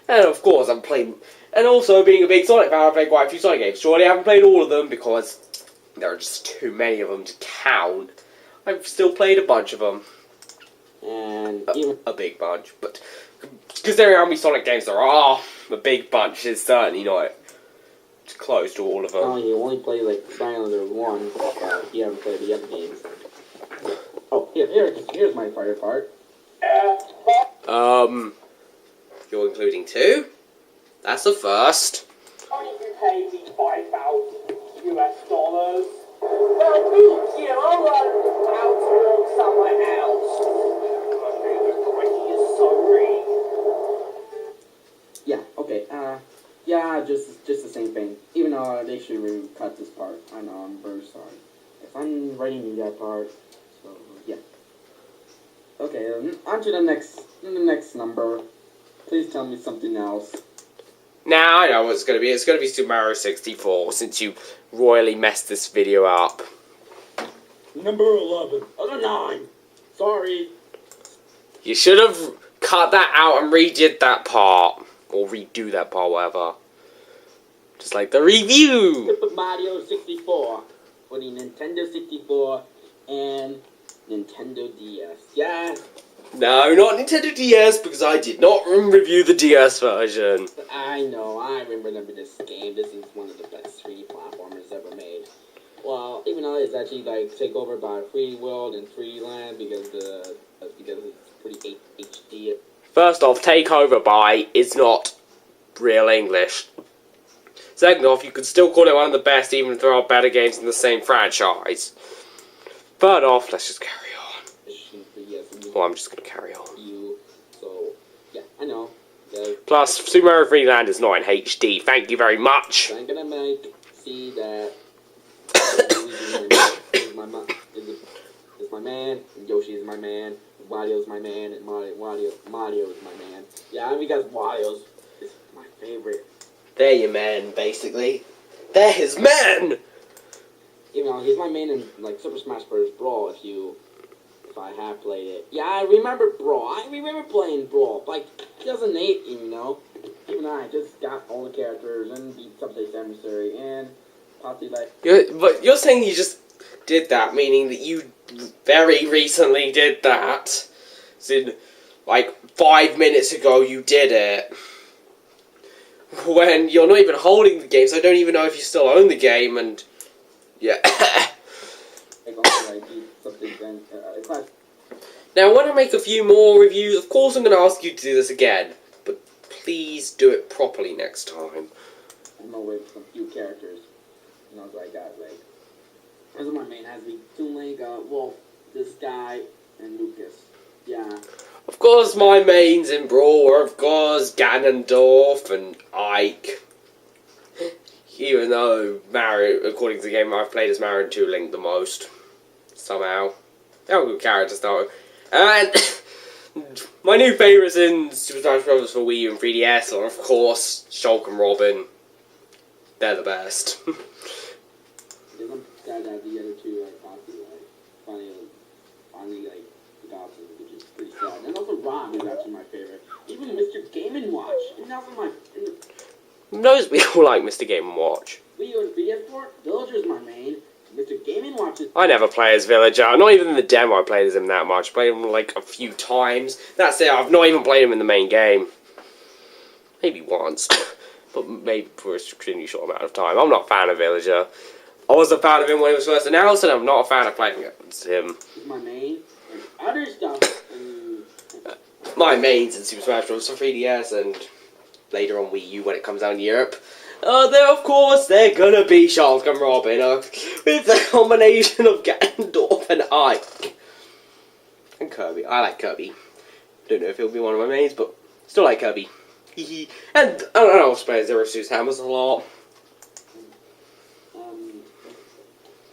And of course, I've played... And also, being a big Sonic fan, I've played quite a few Sonic games. Surely I haven't played all of them, because there are just too many of them to count. I've still played a bunch of them. And a big bunch. But considering how many Sonic games there are, a big bunch is certainly not close to all of them. Oh, you only played like Skylander 1, but you haven't played the other games. Oh, here's my fire part. You're including 2? That's a first. Only if you pay me $5,000 US. Well, thank you. I'll run out to walk somewhere else. The quality is so great. Yeah. Okay. Yeah. Just the same thing. Even though they should really cut this part. I know. I'm very sorry. If I'm writing that part. So yeah. Okay. On to the next number. Please tell me something else. Now I know what it's going to be. It's going to be Super Mario 64, since you royally messed this video up. Number 11. Oh, 9. Sorry. You should have cut that out and redid that part. Or redo that part, whatever. Just like the review! Super Mario 64 for the Nintendo 64 and Nintendo DS. Yeah. No, not Nintendo DS, because I did not review the DS version. I know, I remember this game. This is one of the best 3D platformers ever made. Well, even though it's actually like taken over by 3D World and 3D Land because it's pretty HD. First off, take over by is not real English. Second off, you could still call it one of the best even if there are better games in the same franchise. Third off, let's just carry on. Well, I'm just going to carry on. So, yeah, I know. Plus, Super Mario 3D Land is not in HD. Thank you very much. I'm going to see that is my man, and Yoshi is my man, and Wario's my man, and Mario is my man. Yeah, because Wario is my favorite. They're your men, basically. They're his men! You know, he's my main in, like, Super Smash Bros. Brawl, if I have played it. Yeah, I remember Brawl. I remember playing Brawl. Like, 2008, you know. Even I just got all the characters and beat Subspace Emissary and possibly, like... But you're saying you just did that, meaning that you very recently did that. As in, like, 5 minutes ago you did it. When you're not even holding the game, so I don't even know if you still own the game, and... Yeah. Now, when I make a few more reviews, of course I'm going to ask you to do this again. But please do it properly next time. I'm gonna wait for some few characters. And I was like, this is my main has to be Toon Link, Wolf, this guy, and Lucas. Yeah. Of course, my mains in Brawl were, of course, Ganondorf and Ike. Even though Mario, according to the game, I've played as Mario and Toon Link the most. Somehow. They're good characters, though. And my new favourites in Super Smash Bros. For Wii U and 3DS are, of course, Shulk and Robin. They're the best. I'm sad that the other two are finally forgot them, which is pretty sad. And also Ron is actually my favorite. Even Mr. Game & Watch. And also Knows we all like Mr. Game & Watch. Wii U and 3DS port, Villager's my main. Mr. Game & Watch is... I never play as Villager. Not even in the demo I played as him that much. I played him like a few times. That's it. I've not even played him in the main game. Maybe once. But maybe for a extremely short amount of time. I'm not a fan of Villager. I was a fan of him when he was first announced, and I'm not a fan of playing against him. He's my main. And other stuff... My mains in Super Smash Bros. For 3DS and later on Wii U when it comes out in Europe. They're gonna be Shulk and Robin, with the combination of Ganondorf and Ike. And Kirby. I like Kirby. Don't know if he'll be one of my mains, but still like Kirby. And I also play Zero Suit's Hammers a lot.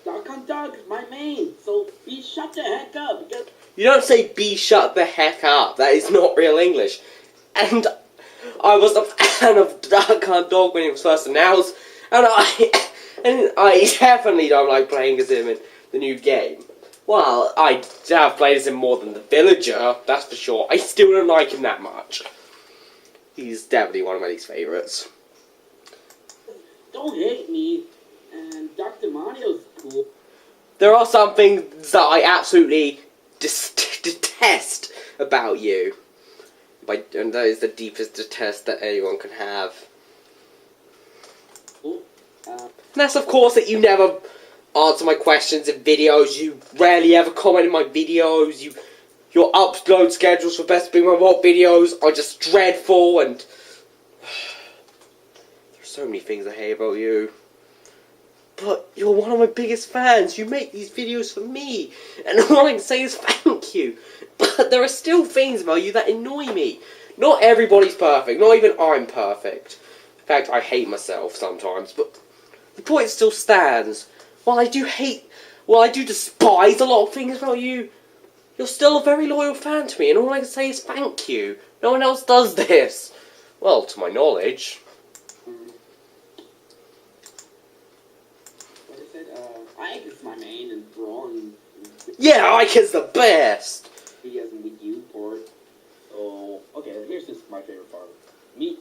Dog on Dog is my main, so be shut the heck up. Because You don't say be shut the heck up. That is not real English. And I was a fan of Dark Hunt Dog when it was first announced, and I definitely don't like playing as him in the new game. Well, I have played as him more than the Villager, that's for sure. I still don't like him that much. He's definitely one of my least favourites. don't hate me, and Dr. Mario's cool. There are some things that I absolutely detest about you. And that is the deepest detest that anyone can have. And that's of course that you never answer my questions in videos, you rarely ever comment in my videos, your upload schedules for Best Big My Vault videos are just dreadful, and there's so many things I hate about you. But you're one of my biggest fans, you make these videos for me, and all I can say is thank you. But there are still things about you that annoy me. Not everybody's perfect, not even I'm perfect. In fact, I hate myself sometimes, but the point still stands. While I do despise a lot of things about you, you're still a very loyal fan to me, and all I can say is thank you. No one else does this. Well, to my knowledge. Like I said, Ike is my main, and Brawl, and Yeah, Ike is the best! he has a Wii U port. So, okay, here's just my favorite part. Meet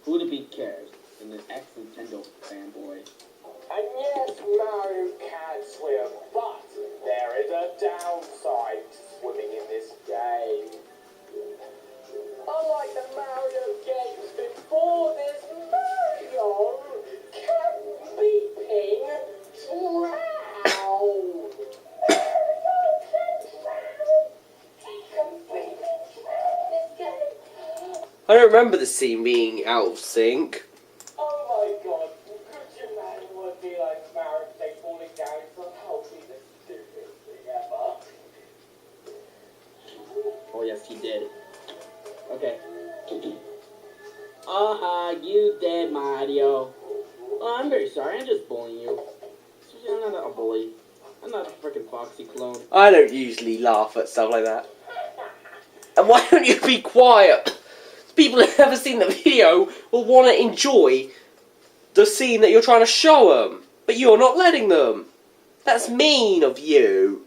Who the Beat Cares, and an ex-Nintendo fanboy. And yes, Mario can swim, but there is a downside to swimming in this game. Unlike the Mario games before this, Mario can beeping drown. I don't remember the scene being out of sync. Oh my god, could you imagine what it'd be like if Mario takes falling down and somehow be the stupidest thing ever? Oh yes, he did. Okay. You dead, Mario. Oh, I'm very sorry, I'm just bullying you. I'm not a bully. I'm not a freaking Foxy clone. I don't usually laugh at stuff like that. And why don't you be quiet? People who have never seen the video will want to enjoy the scene that you're trying to show them, but you're not letting them. That's mean of you.